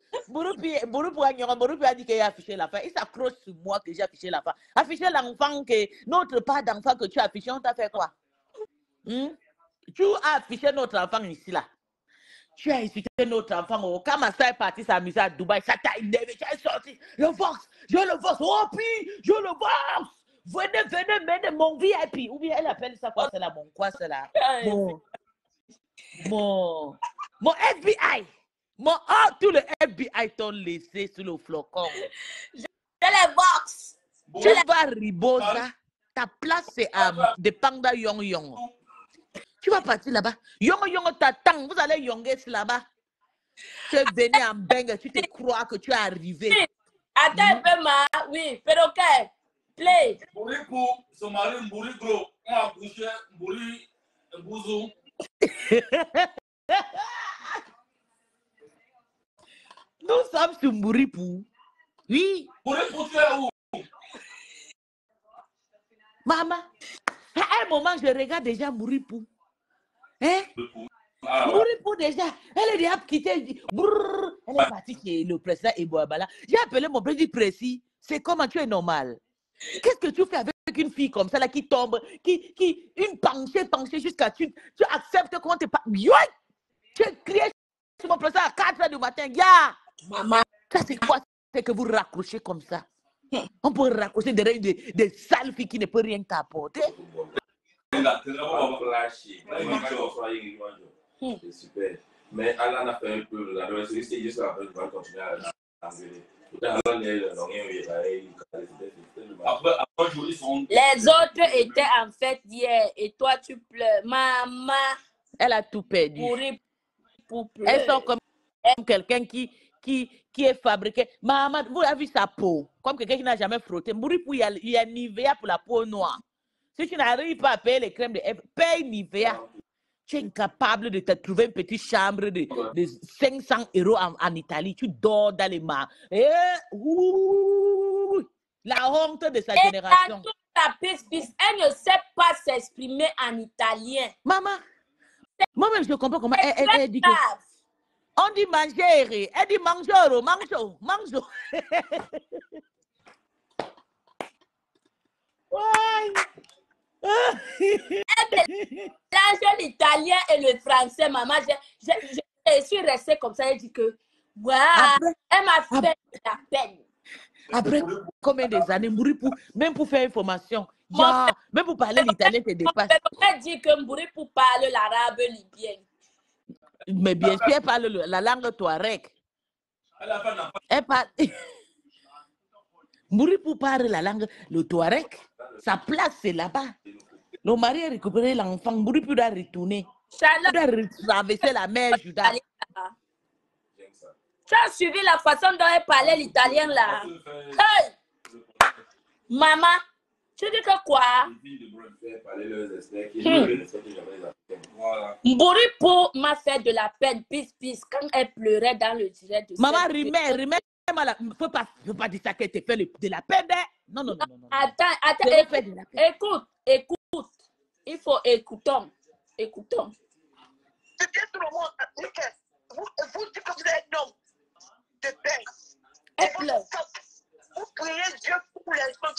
a dit qu'il a affiché la fin. Il s'accroche sur moi que j'ai affiché la fin. Afficher l'enfant, notre part d'enfant que tu as affiché, on t'a fait quoi? Tu as affiché notre enfant ici, là. Tu as insulté notre enfant. Quand ma soeur est partie s'amuser à Dubaï, ça t'a énervé. Tu as sorti le Vox. Je le Vox. Oh, puis, je le Vox. Venez, mon VIP. Ou bien elle appelle ça quoi, c'est là, mon quoi, c'est là. Mon FBI. Tout le FBI t'ont laissé sur le flocon. J'ai les Vox. Tu vas Ribosa. Ta place, c'est à de Panda Yong. Tu vas partir là-bas. Yong t'attend. Vous allez yonger là-bas. Tu es venu en Bengue. Tu te crois que tu es arrivé. Attends un peu, ma. Oui, perroquet. Play. Mouripou, son mari, Mouri gros. On a couché, Mouri, Bouzou. Nous sommes sur Mouripou. Oui. Mouripou, tu es où? Maman, à un moment, je regarde déjà Mouripou. Hein? Ah, ouais. Mouripou déjà, elle est déjà quittée. Elle est partie chez le président Eboabala. J'ai appelé mon président précis. C'est comment tu es normal. Qu'est-ce que tu fais avec une fille comme ça là qui tombe, une penchée jusqu'à tu acceptes qu'on te parle. Tu criais sur mon président à 4h du matin. Maman. Ça c'est quoi? C'est que vous raccrochez comme ça. On peut raccrocher derrière des sales filles qui ne peuvent rien t'apporter. C'est super. Mais Allah n'a fait un peu là. C'est juste la fin, tu vas continuer à engueuler. Les autres étaient en fête hier et toi tu pleures. Maman. Elle a tout perdu. Pour pleurer. Elles sont comme quelqu'un qui est fabriqué. Maman, vous avez vu sa peau? Comme quelqu'un qui n'a jamais frotté. Mouripou, il y a Nivea pour la peau noire. Si tu n'arrives pas à payer les crèmes de F, paye Nivea. Tu es incapable de te trouver une petite chambre de 500 € en Italie. Tu dors dans les mains. La honte de sa génération. Elle ne sait pas s'exprimer en italien. Maman, moi-même, je comprends comment elle dit que... On dit manger, elle dit mangeoro. Elle mélange l'italien et le français, maman. Je suis restée comme ça. Elle dit que, elle m'a fait la peine. Après combien des années, même pour faire une formation, même pour parler l'italien, te dépasse. Elle dit que Mouripou parle l'arabe libyen. Mais bien sûr, elle parle la langue touareg. Elle parle... Mouripou parle la langue, le touareg. Sa place, c'est là-bas. Le mari a récupéré l'enfant. Mouripou doit retourner. Il doit traverser la mer Judas. Tu Tu as suivi la façon dont elle parlait l'italien là. Hey! Maman, tu dis que quoi? Mboripo m'a fait de la peine, pis, quand elle pleurait dans le direct de Maman, cette- remets, faut pas dire ça qu'elle te fait de la peine. Hein? Non. Attends, Je vais faire de la peine. écoute. Il faut écoutons. C'est bien tout le monde. Vous dites que vous êtes un homme de paix. Elle pleure. Vous priez Dieu tous les jours.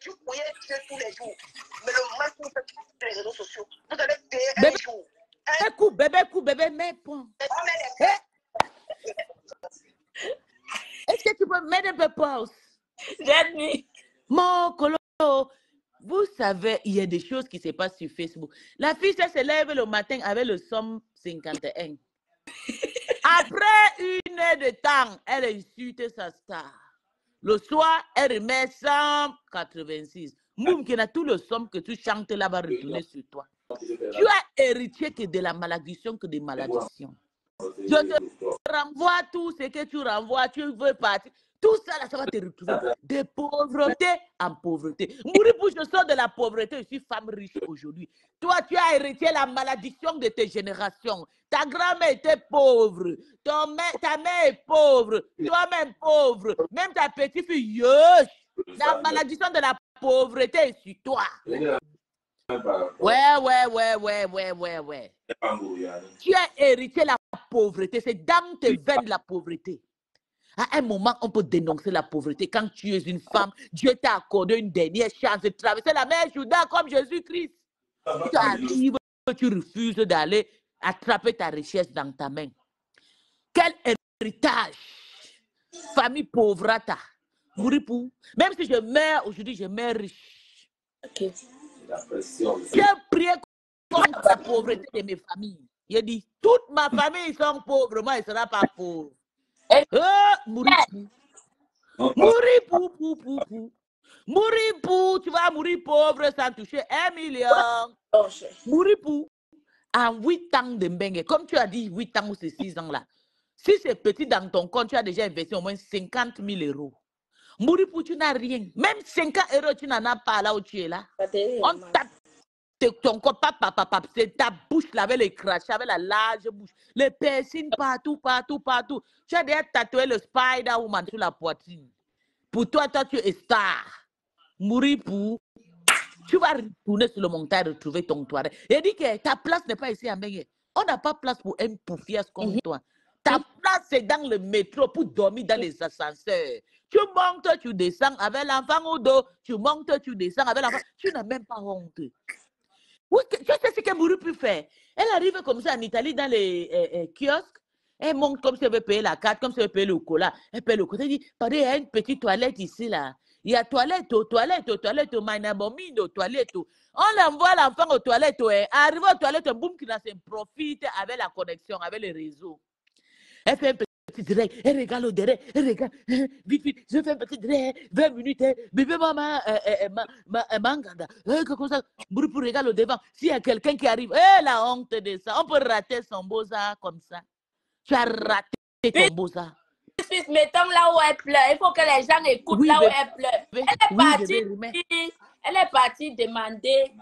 Vous priez Dieu tous les jours. Mais le mal que vous faites sur les réseaux sociaux, vous allez payer un Bébé. jour. Bébé, mais point. Oh, Est-ce que tu peux mettre un peu pause? J'ai mis. Mon colo, vous savez, il y a des choses qui se passent sur Facebook. La fille, ça se lève le matin avec le somme 51. Après une heure de temps, elle insulte sa star. Le soir, elle remet 186. Moum, qui a tout le somme que tu chantes là va retourner sur toi. Tu as hérité que de la malédiction que des malédictions. Je te renvoie tout ce que tu renvoies, tu veux partir. Tout ça, là, ça va te retrouver de pauvreté en pauvreté. Mouripou, je sors de la pauvreté, je suis femme riche aujourd'hui. Toi, tu as hérité la malédiction de tes générations. Ta grand-mère était pauvre, ta mère est pauvre, toi-même pauvre, même ta petite-fille, la malédiction de la pauvreté est sur toi. Ouais. Tu as hérité la pauvreté, c'est dans tes veines la pauvreté. À un moment, on peut dénoncer la pauvreté. Quand tu es une femme, Dieu t'a accordé une dernière chance de traverser la mer Jourdain comme Jésus-Christ. Tu arrives, tu refuses d'aller attraper ta richesse dans ta main. Quel héritage! Famille pauvrata. Mouripou. Même si je meurs aujourd'hui, je meurs riche. Ok. J'ai prié contre la pauvreté de mes familles. Il a dit, toute ma famille sont pauvres, moi, il ne sera pas pauvre. Mouripou. Mouripou, tu vas mourir pauvre sans toucher 1 million. Mouripou, en 8 ans de Mbengue, comme tu as dit, 8 ans ou c'est 6 ans là. Si c'est petit dans ton compte, tu as déjà investi au moins 50 000 euros. Mouripou, tu n'as rien. Même 50 euros, tu n'en as pas là où tu es là. On tape ton corps, papa, c'est ta bouche là, avec les crachats, avec la large bouche, les piercings partout. Tu as déjà tatoué le Spider-Woman sur la poitrine. Pour toi, tu es star. Mouripou, tu vas retourner sur le montagne, retrouver ton toit. Il dit que ta place n'est pas ici à Mbengue. On n'a pas place pour un poufias comme toi. Ta place, c'est dans le métro pour dormir dans les ascenseurs. Tu montes, tu descends avec l'enfant au dos. Tu montes, tu descends avec l'enfant. Tu n'as même pas honte. Oui, tu sais ce que Mouripou fait. Elle arrive comme ça en Italie dans les kiosques. Elle monte comme si elle veut payer la carte, comme si elle veut payer le cola. Elle paye le cola. Elle dit, pardon, il y a une petite toilette ici, là. Il y a toilette, aux toilettes. On envoie l'enfant aux toilettes. Arrive aux toilettes, boum, qui s'en profite avec la connexion, avec le réseau. Elle fait un petit direct. Elle regarde au derrière. Elle regarde. Vite. Je fais un petit direct. 20 minutes. Bébé, maman, manganda. Comme ça. Mouripou regarde au devant. S'il y a quelqu'un qui arrive, la honte de ça. On peut rater son beau-ça comme ça. Tu as raté ton beau-ça. Mettons là où elle pleure. Il faut que les gens écoutent là où elle pleure. Elle est partie demander.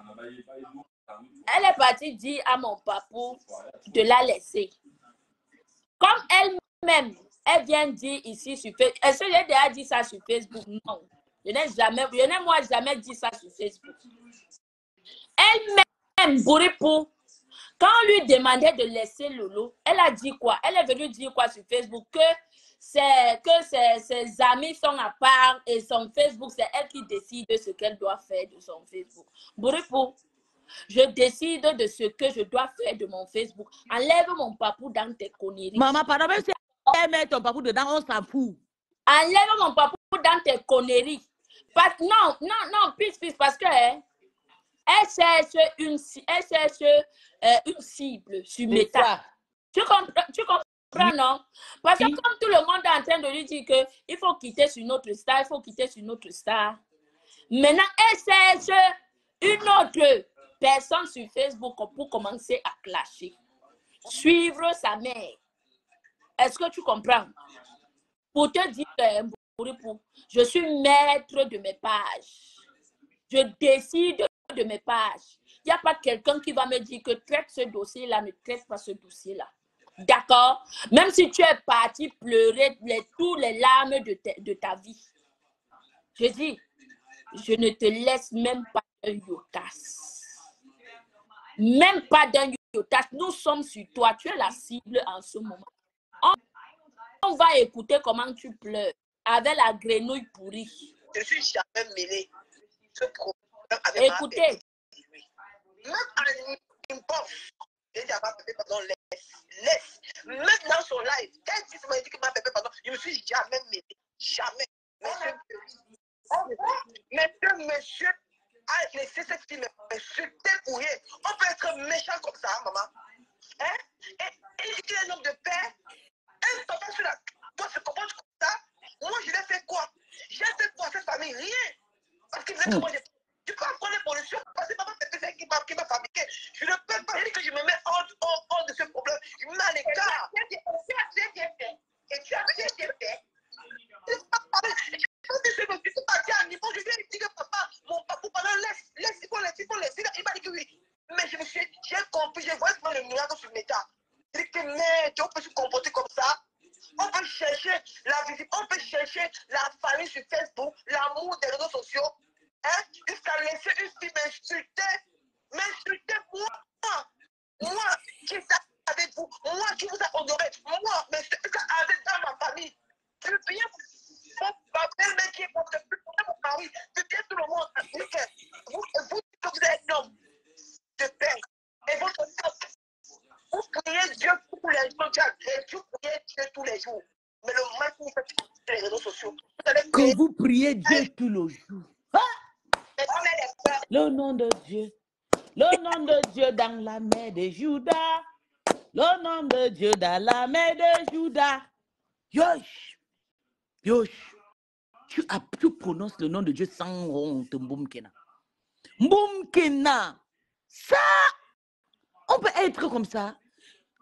Elle est partie dire à mon papou de la laisser. Comme elle-même, elle vient dire ici sur Facebook. Est-ce que j'ai déjà dit ça sur Facebook? Non. Je n'ai jamais dit ça sur Facebook. Elle-même, Mouripou, quand on lui demandait de laisser Lolo, elle a dit quoi? Elle est venue dire quoi sur Facebook? Que ses amis sont à part et son Facebook, c'est elle qui décide de ce qu'elle doit faire de son Facebook. Mouripou, je décide de ce que je dois faire de mon Facebook. Enlève mon papou dans tes conneries. Maman, pardon, même si elle met ton papou dedans, on s'en fout. Enlève mon papou dans tes conneries. Non, pisse, parce que elle cherche une cible sur Meta. Tu comprends, non? Parce que comme tout le monde est en train de lui dire qu'il faut quitter sur notre star, maintenant, elle cherche une autre personne sur Facebook pour commencer à clasher. Suivre sa mère. Est-ce que tu comprends? Pour te dire, je suis maître de mes pages. Je décide de mes pages. Il n'y a pas quelqu'un qui va me dire que traite ce dossier-là, ne traite pas ce dossier-là. D'accord? Même si tu es parti pleurer tous les larmes de ta vie. Je dis, je ne te laisse même pas un yotas. Même pas d'un yotas. Nous sommes sur toi. Tu es la cible en ce moment. On va écouter comment tu pleures avec la grenouille pourrie. Je ne suis jamais mêlé. Ce problème avec Écoutez. Même en bof, j'ai dit à ma bébé, pardon, laisse. Même dans son live, quand il m'a dit que ma bébé, pardon, je ne me suis jamais mêlé. Jamais. Monsieur a laissé cette fille m'insulter pour rien. On peut être méchant comme ça, hein, maman. Hein? Et il est un homme de paix. Un papa sur la... Toi, se comporte comme ça. Moi, je l'ai fait quoi? J'ai fait quoi à cette famille? Rien. Parce qu'il voulait que moi, je peux apprendre les pollutions parce que maman, c'est ça qui m'a fabriqué. Je ne peux pas dire que je me mets hors de ce problème. Je me mets à l'écart. Et tu as bien fait. Je suis parti à un niveau, je lui ai dit que papa, mon papa, laisse, il faut laisser. Il m'a dit que oui. Mais j'ai compris, je vois le miracle sur mes tas. Je dis que merde, on peut se comporter comme ça. On peut chercher la visite, on peut chercher la famille sur Facebook, l'amour des réseaux sociaux. Hein? Jusqu'à laisser une fille m'insulter moi qui suis avec vous, moi qui vous a honoré, moi, mais avec dans ma famille. Je veux bien ma belle-mère qui est pour mon mari, je dis tout le monde, vous êtes un homme de paix. Et votre vous priez Dieu tous les jours, Dieu priez Dieu tous les jours. Mais le mal que vous faites sur les réseaux sociaux, que vous priez Dieu tous les jours. Le nom de Dieu. Le nom de Dieu dans la main de Judas. Le nom de Dieu dans la main de Judas. Yosh. Tu prononces le nom de Dieu sans honte, Mboumkena. Mboumkena. Ça, on peut être comme ça.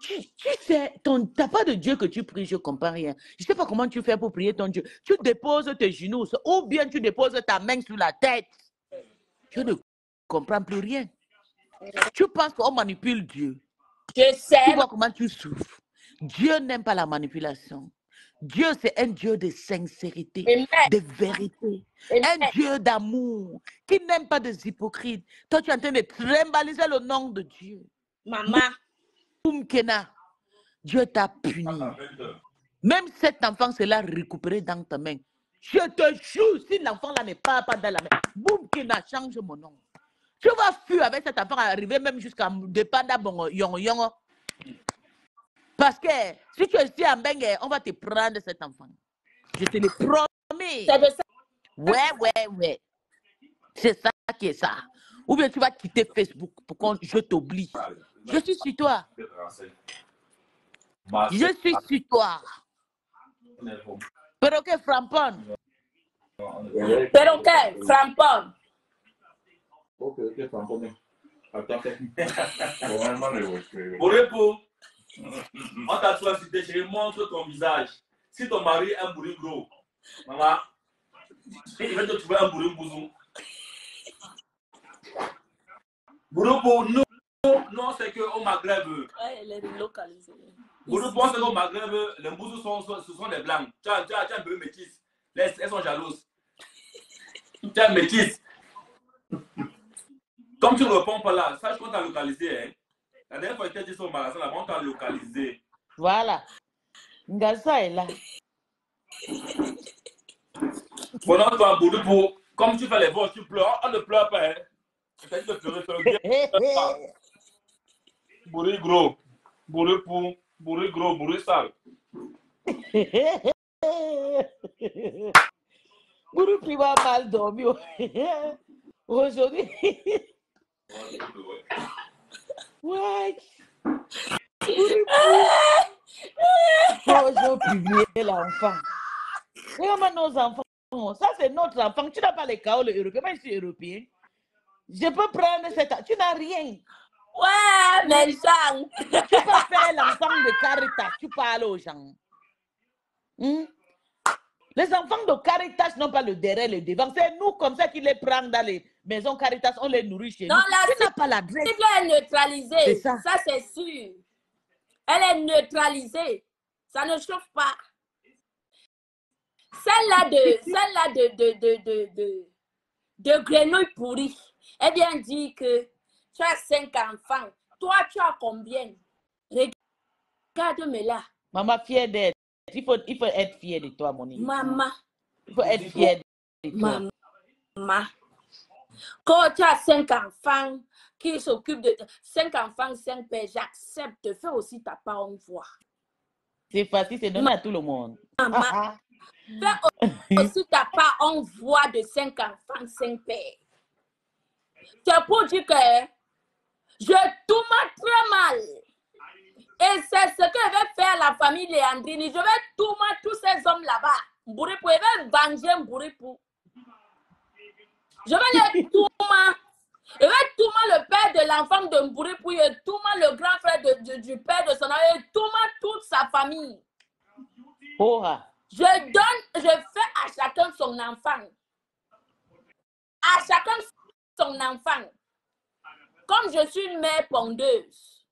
Tu sais, t'as pas de Dieu que tu pries, je comprends rien. Je sais pas comment tu fais pour prier ton Dieu. Tu déposes tes genoux ou bien tu déposes ta main sur la tête. Je ne comprends plus rien. Tu penses qu'on manipule Dieu. Je sais. Tu vois comment tu souffres. Dieu n'aime pas la manipulation. Dieu, c'est un Dieu de sincérité, de vérité. Un Dieu d'amour qui n'aime pas des hypocrites. Toi, tu es en train de trimbaliser le nom de Dieu. Maman. Mboumkena, Dieu t'a puni. Même cet enfant sera récupéré dans ta main. Je te jure, si l'enfant là ne part pas dans la main, Mboumkena, change mon nom. Tu vas fuir avec cet enfant arriver même jusqu'à dépendre bon yon. Parce que si tu es ici à Bengue, on va te prendre cet enfant. Je te le promets. C'est de ça. Ouais. C'est ça qui est ça. Ou bien tu vas quitter Facebook pour que je t'oublie. Je suis sur toi. Je suis sur toi. Perroquet frampon. Perroquet frampon. Ok, frampon. Attends. Pour répondre, on t'a sollicité, je montre ton visage. Si ton mari est un bourri gros, maman, il va te trouver un bourri bouzou. Bourou, non, c'est qu'au Maghreb. Elle est localisée. Bourou, c'est qu'au Maghreb, les bouzous ce sont des blancs. Tu as un peu métis. Elles sont jalouses. Tu as un métis. Comme tu ne réponds pas là, sache qu'on t'a localisé. Hein? La dernière fois que tu as dit ça au magasin, là, on t'a localisé. Voilà. Ngasa est là. Pendant toi, Bourou, comme tu fais les voix, tu pleures. On ne pleure pas. Hein? Tu fais de pleurer, Bourru gros, bourru pou, bourru gros, bourru sale. Bourou qui va mal dormir. Aujourd'hui. Ouais. Bonjour, publier l'enfant. Regarde nos enfants. Ça, c'est notre enfant. Tu n'as pas les chaos européens. Moi, je suis européen. Je peux prendre cette. Tu n'as rien. Ouais, mais Jean. Tu peux faire l'enfant de Caritas, tu parles aux gens. Les enfants de Caritas n'ont pas le derrière, le devant. C'est nous comme ça qui les prenons dans les maisons Caritas, on les nourrit chez nous. Tu n'as pas l'adresse. La cible est neutralisée. C'est ça. Ça, c'est sûr. Elle est neutralisée. Ça ne chauffe pas. Celle-là de grenouille pourrie, elle vient dire que tu as 5 enfants. Toi, tu as combien? Regarde-moi là. Maman, fière d'elle. Il faut être fier de toi, mon enfant. Maman. Il faut être fier de toi. Maman. Quand tu as 5 enfants qui s'occupent de 5 enfants, 5 pères, j'accepte. Fais aussi ta part, on voit. C'est facile, c'est donné à tout le monde. Maman. Fais aussi ta part, on voit de 5 enfants, 5 pères. C'est pour dire que je tourmente très mal. Et c'est ce que va faire la famille Léandrini. Je vais tourmenter tous ces hommes là-bas. Mbouripou, je vais venger Mbouripou. Je vais les tourmenter. Je vais tourmenter le père de l'enfant de Mbouripou. Je tourmente le grand frère du père de son enfant. Je tourmente toute sa famille. Oh. Je fais à chacun son enfant. À chacun son enfant. Comme je suis une mère pondeuse,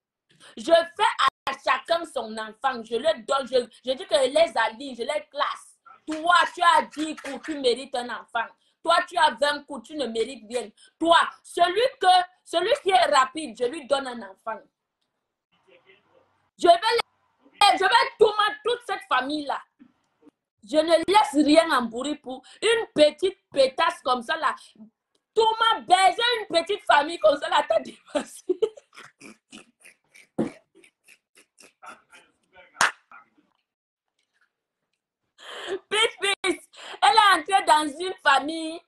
je fais à chacun son enfant. Je leur donne, je dis que je les aligne, je les classe. Toi, tu as 10 coups, tu mérites un enfant. Toi, tu as 20 coups, tu ne mérites rien. Toi, celui qui est rapide, je lui donne un enfant. Je vais tourmenter toute cette famille-là. Je ne laisse rien en Mbouripou. Une petite pétasse comme ça, là. Tout m'a baisé une petite famille comme ça, là, t'as dépassé. Pisse. Elle est entrée dans une famille.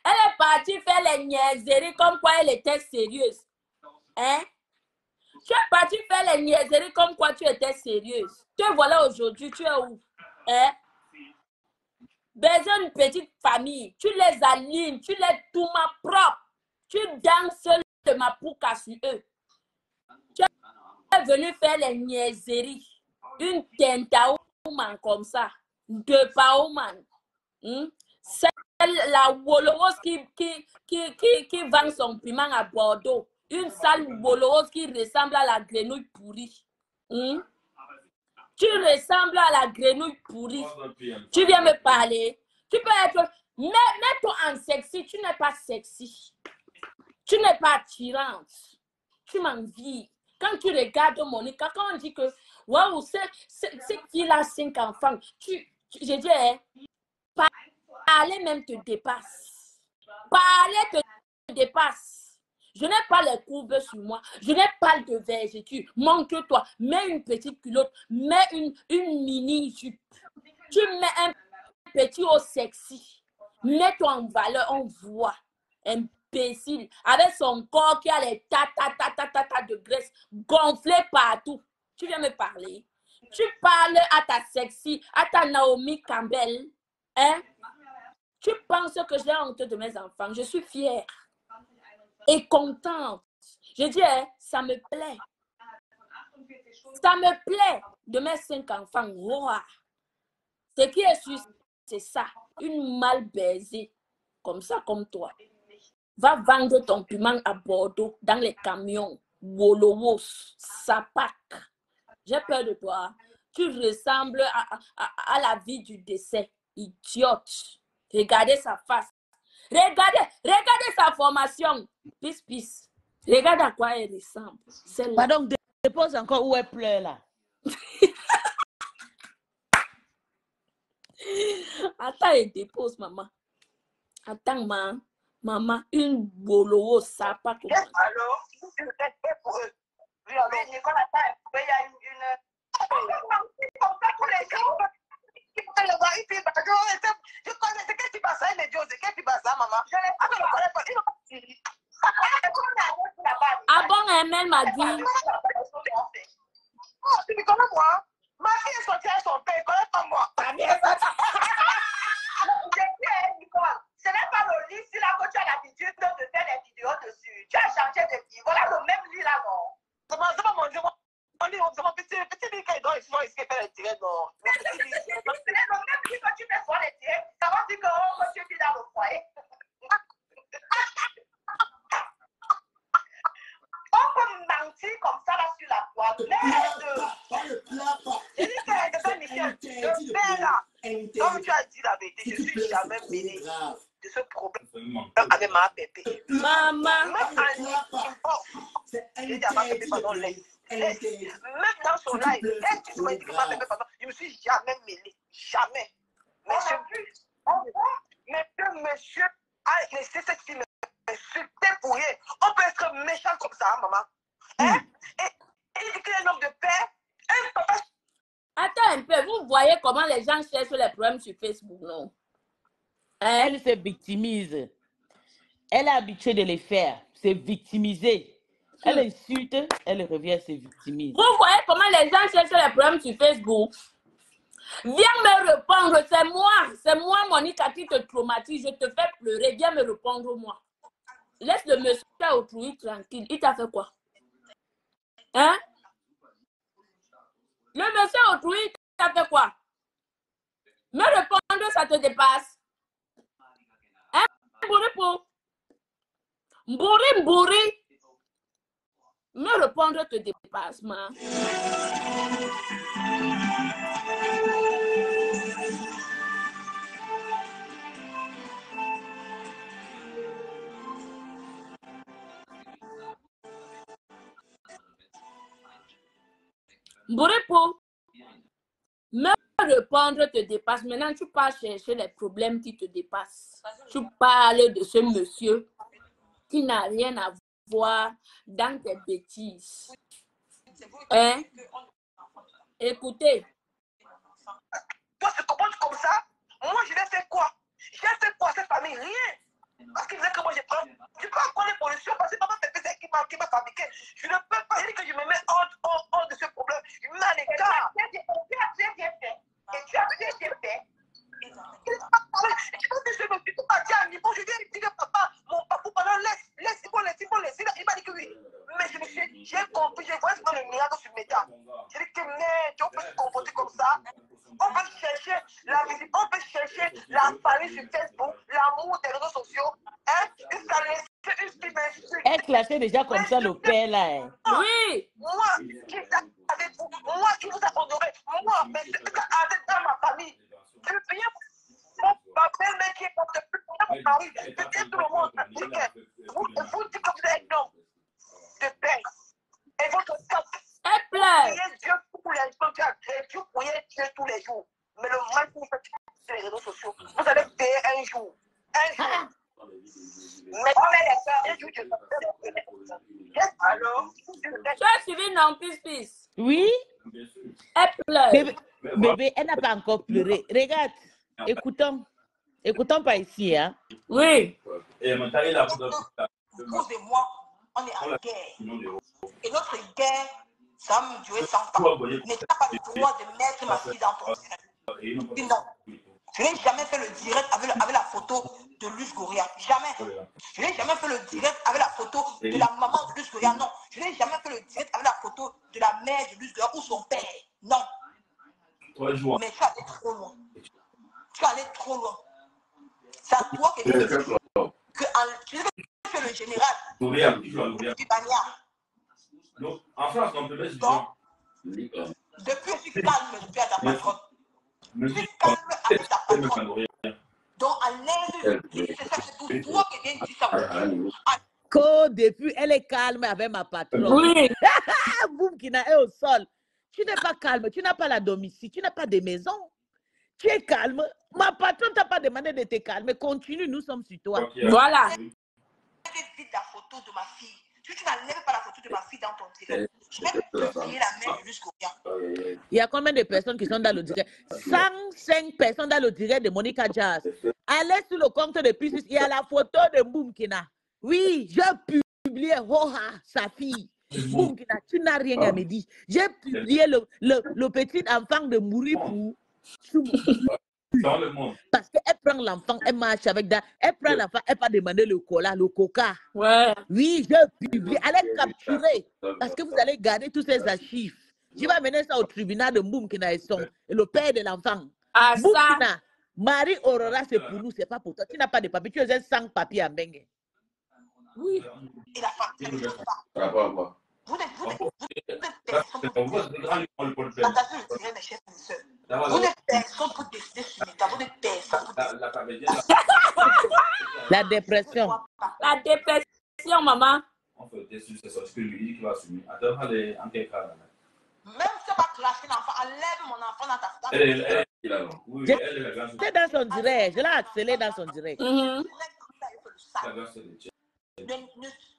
Elle est partie faire les niaiseries comme quoi elle était sérieuse. Hein? Tu es partie faire les niaiseries comme quoi tu étais sérieuse. Te voilà aujourd'hui, tu es où? Hein? Baiser une petite famille, tu les alignes, tu les tourments propres, tu danses de ma pouca sur eux. Tu es venu faire les niaiseries. Une tentaouman comme ça, deux paouman. C'est la Wolowos qui vend son piment à Bordeaux. Une sale Wolowos qui ressemble à la grenouille pourrie. Tu ressembles à la grenouille pourrie. Tu viens me parler. Tu peux être... Mets-toi en sexy. Tu n'es pas sexy. Tu n'es pas attirante. Tu m'envies. Quand tu regardes Monica, quand on dit que... Waouh, c'est qu'il a 5 enfants. Je dis, hein, parler même te dépasse. Parler te dépasse. Je n'ai pas les courbes sur moi. Je n'ai pas de vergeture. Montre-toi. Mets une petite culotte. Mets une mini-jupe. Tu mets un petit haut sexy. Mets-toi en valeur. On voit. Imbécile. Avec son corps qui a les ta de graisse gonflées partout. Tu viens me parler. Tu parles à ta sexy, à ta Naomi Campbell. Hein? Tu penses que j'ai honte de mes enfants. Je suis fière. Et contente. Je dis, hein, ça me plaît. Ça me plaît de mes 5 enfants. Wow. Ce qui est sûr, c'est ça. Une mal baisée. Comme ça, comme toi. Va vendre ton piment à Bordeaux, dans les camions. Wolowos, Sapak. J'ai peur de toi. Tu ressembles à la vie du décès. Idiote. Regardez sa face. Regardez sa formation. Pisse. Regarde à quoi elle ressemble. Pardon, dépose encore où elle pleure là. Attends, elle dépose, maman. Attends, maman. Une bolo, ça pas comme ça. Alors, oui, Nicole, attends, il y a une... Comme ça, tous les jours. Je connais ce que tu passes, elle est Dieu, ce que tu passes, maman. Je ne connais pas. Ah bon, elle m'a dit. Oh, tu me connais moi? Ma fille est sortie à son père, elle ne connaît pas moi. Nicole, ce n'est pas le lit, si là que tu as l'habitude de faire des vidéos dessus. Tu as changé de lit. Voilà le même lit là, non? non. Même si quand tu fais voir les tiens, ça va dire que oh, tu es dans le foyer. On peut mentir comme ça là sur la toile. J'ai dit que c'est Michel, le père là, comme tu as dit la vérité, je ne suis jamais mêlé de ce problème avec ma pépé. Maman. Même à pardon, même dans son live, est-ce que tu m'as dit que ma pépé, pardon, je ne me suis jamais mêlé. Jamais. Monsieur a laissé cette fille m'insulter pour rien. On peut être méchant comme ça, maman. Hein? Et dit qu'il est un homme de paix. Un papa. Attends un peu, vous voyez comment les gens cherchent les problèmes sur Facebook, non? Hein? Elle se victimise. Elle est habituée de les faire. C'est victimiser. Elle insulte, elle revient, se victimise. Vous voyez comment les gens cherchent les problèmes sur Facebook? Viens me répondre, c'est moi, Monica, qui te traumatise, je te fais pleurer, viens me répondre, moi. Laisse le monsieur autrui tranquille, il t'a fait quoi? Hein? Le monsieur autrui, il t'a fait quoi? Me répondre, ça te dépasse. Hein? Mbouri. Me répondre te dépasse, man. Mboripo, me répondre te dépasse. Maintenant, tu pars chercher les problèmes qui te dépassent. Tu parles de ce monsieur qui n'a rien à voir dans tes bêtises. Hein? Écoutez. Toi, tu comprends comme ça? Moi, je vais faire quoi? J'ai fait quoi à cette famille? Rien. Parce qu'il disait que moi, je prends. Je peux encore les pollutions parce que maman fait c'est qui m'a fabriqué. Je ne peux pas dire que je me mets hors de ce problème. Je me mets à l'écart. Tu as bien fait. Et tu as bien fait. Je pense que je me suis tout parti à un niveau. Je viens dire que papa, mon papa, pendant laisse, il m'a dit que oui. Mais j'ai compris, j'ai voyé le miracle sur mes dents. J'ai dit que merde, on peut se comporter comme ça. On peut chercher la visite, on peut chercher la famille sur Facebook, l'amour des réseaux sociaux. Hein? Et ça laisse une fille m'insulte. Elle clashait déjà comme ça le père là. Hein. Oui. Moi, qui est avec vous, moi qui vous a honoré, moi, mais c'est avec dans ma famille. Je veux payer ma belle-mère qui est pour mon mari. Je dis tout le monde, vous dites que vous êtes un homme de paix. Et votre cap. Elle pleure. Dieu tous les jours, vous Dieu tous les jours. Mais le mal que vous faites sur les réseaux sociaux, vous allez payer un jour. Mais un jour, alors, Tu as suivi non, peace. Oui. Elle pleure. Bébé, elle n'a pas encore pleuré. Regarde, écoutons pas ici. Hein. Oui. Vous et moi, on est en guerre. Et notre guerre, ça va me durer 100 ans. Mais tu n'as pas le droit de mettre ma fille dans ton direct. Non. Je n'ai jamais fait le direct avec la photo de Luz Goria. Jamais. Je n'ai jamais fait le direct avec la photo de la maman de Luz Goria. Non. Je n'ai jamais fait le direct avec la photo de la mère de Luz Goria ou son père. Non. Mais tu es allé trop loin. Tu es allé trop loin. C'est à toi que tu es le général. Du bagnard. Donc, en France, on peut mettre depuis que tu calmes, tu es à ta patronne. Tu calmes avec ta patronne. Donc, à l'aise, c'est tout toi qui viens dire ça. Que depuis, elle est calme avec ma patronne. Oui. Boum, qui est au sol. Tu n'es pas calme, tu n'as pas la domicile, tu n'as pas de maison. Tu es calme. Ma patronne t'a pas demandé de te calmer. Continue, nous sommes sur toi. Okay. Voilà. Je vais la photo de ma fille. Si tu n'enlèves pas la photo de ma fille dans ton direct, je vais publier la main jusqu'au bien. Il y a combien de personnes qui sont dans le direct? 105 personnes dans le direct de Monica Jazz. Allez sur le compte de Piscis, il y a la photo de Boumkina. Oui, j'ai publié Hoha, sa fille. Boumkina, tu n'as rien à me dire. J'ai publié le petit enfant de mourir pour... Dans le monde. Parce qu'elle prend l'enfant, elle marche avec ça. Elle prend l'enfant, elle va demander le cola, le coca. Ouais. Oui, je publie. Allez capturer. Parce que vous allez garder tous ces archives. Je vais amener ça au tribunal de Mboumkina et le père de l'enfant. Ah, ça. Mboumkina, Marie Aurora, c'est pour nous, c'est pas pour toi. Tu n'as pas de papier, tu es un sans papier à Mbengue. Oui. Et la femme, vous n'êtes mes chers et sœurs. Vous n'êtes personne pour décider sur l'État. Vous n'êtes personne pour décider. La dépression. La dépression, maman. En fait, c'est ça. Ce que lui dit qu'il va assumer. Attends, allez, en quel cas? Même si tu vas clasher l'enfant, enlève mon enfant dans ta femme. Oui, elle est la grande. C'est dans son direct. Je l'ai accéléré dans son direct. Ne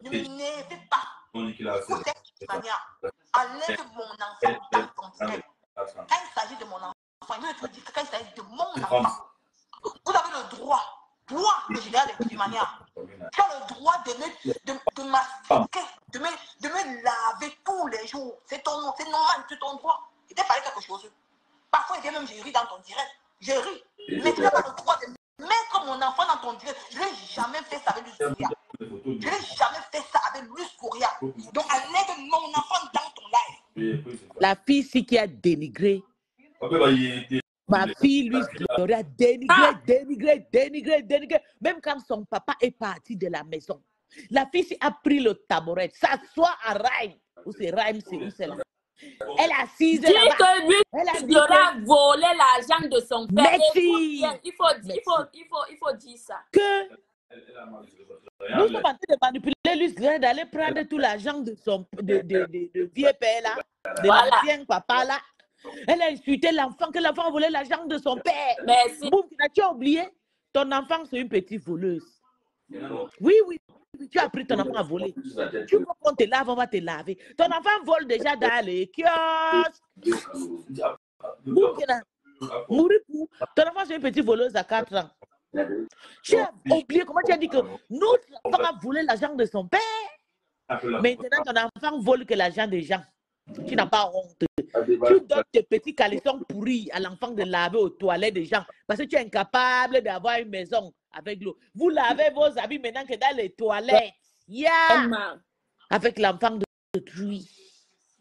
m'énervez pas. De cette manière, enlève mon enfant dans ton direct. Quand il s'agit de mon enfant, il veut dire que quand il s'agit de mon enfant, vous avez le droit, toi, le général de toute manière, tu as le droit de m'assister, de me laver tous les jours. C'est normal, c'est ton droit. Il t'a fallu quelque chose. Parfois, il dit même, je ris dans ton direct. Je ris. Mais tu n'as pas le droit de mettre mon enfant dans ton direct. Je n'ai jamais fait ça avec Luis Correa. Je n'ai jamais fait ça avec Luis Correa. Donc, enlève mon enfant dans ton live. La fille ici qui a dénigré. Ma fille, Luis Gloria, dénigré. Même quand son papa est parti de la maison. La fille ici a pris le tabouret, s'assoit à Rhyme. Où c'est Rhyme, c'est où c'est là? Elle est assise Dis là-bas. que Luis Gloria a volé l'argent de son père. Merci. Il faut dire ça. Que nous sommes en train de manipuler Luis Gloria d'aller prendre tout l'argent de son de vieux père là, de l'ancien papa là. Elle a insulté l'enfant, que l'enfant a volé l'argent de son père. Merci. Boum, tu as oublié? Ton enfant, c'est une petite voleuse. Oui. Tu as pris ton enfant à voler. Tu veux qu'on te lave, on va te laver. Ton enfant vole déjà dans les kiosques. Boum, Mouripou. Ton enfant, c'est une petite voleuse à 4 ans. Tu as oublié comment tu as dit que notre enfant a volé l'argent de son père. Maintenant, ton enfant vole que l'argent des gens. Tu n'as pas honte. Tu donnes tes petits caleçons pourris à l'enfant de laver aux toilettes des gens parce que tu es incapable d'avoir une maison avec l'eau. Vous lavez vos habits maintenant que dans les toilettes. Yeah! Avec l'enfant de truie.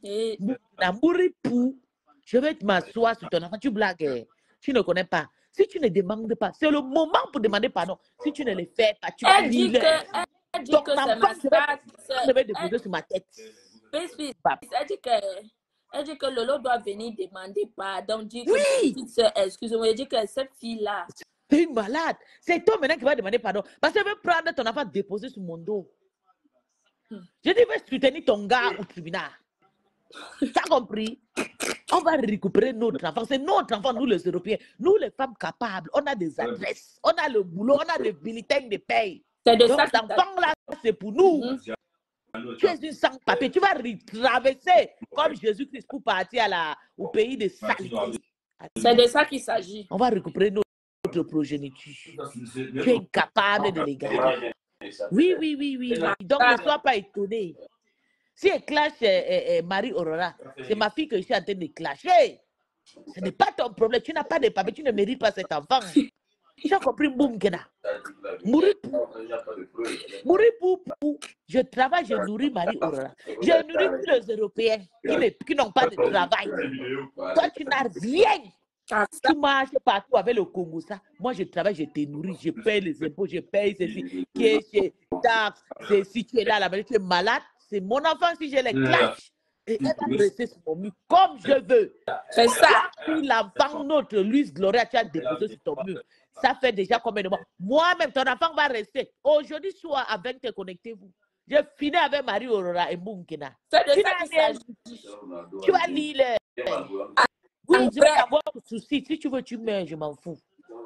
Je vais m'asseoir sur ton enfant. Tu blagues. Tu ne connais pas. Si tu ne demandes pas, c'est le moment pour demander pardon. Si tu ne le fais pas, tu vas dire. Elle dit que c'est ma star. Je vais déposer sur ma tête. Elle dit que Lolo doit venir demander pardon. Dit que oui! Excusez-moi, elle dit que cette fille-là. C'est une malade. C'est toi maintenant qui va demander pardon. Parce qu'elle veut prendre ton enfant déposer sur mon dos. Je dis, va soutenir ton gars au tribunal. Tu as compris? On va récupérer notre enfant. C'est notre enfant, nous les Européens. Nous les femmes capables. On a des adresses. On a le boulot. On a des bulletins de paye. C'est de donc ça cet enfant-là, c'est pour nous. Tu es une sans-papier. Tu vas traverser comme Jésus-Christ pour partir au pays de saleté. C'est de ça qu'il s'agit. On va récupérer notre progéniture. Tu es incapable de les garder. Oui. Donc ne sois pas étonné. Si elle clash Marie Aurora, c'est ma fille que je suis en train de clasher. Ce n'est pas ton problème. Tu n'as pas de papier. Tu ne mérites pas cet enfant. Tu as compris, Mboumkina? Mouripou. Je travaille, je nourris Marie Aurora. Je nourris tous les Européens qui n'ont pas de travail. Toi, tu n'as rien. Tu marches partout avec le Congo, ça. Moi, je travaille, je te nourris, je paye les impôts, je paye ceci, qui est chez taxes. Si tu es là, tu es malade, c'est mon enfant si je les clash. Et elle va rester sur mon mur comme je veux. C'est ça. Si l'enfant, notre Luis Gloria, tu as déposé sur ton mur. Ça fait déjà combien de mois? Moi-même, ton enfant va rester. Aujourd'hui soir, à 20h, connectez-vous. Je finis avec Marie Aurora et Mboumkina. C'est de ça qu'il s'agit. Tu vas lire. Oui, je vais avoir un souci. Si tu veux, tu meurs, je m'en fous.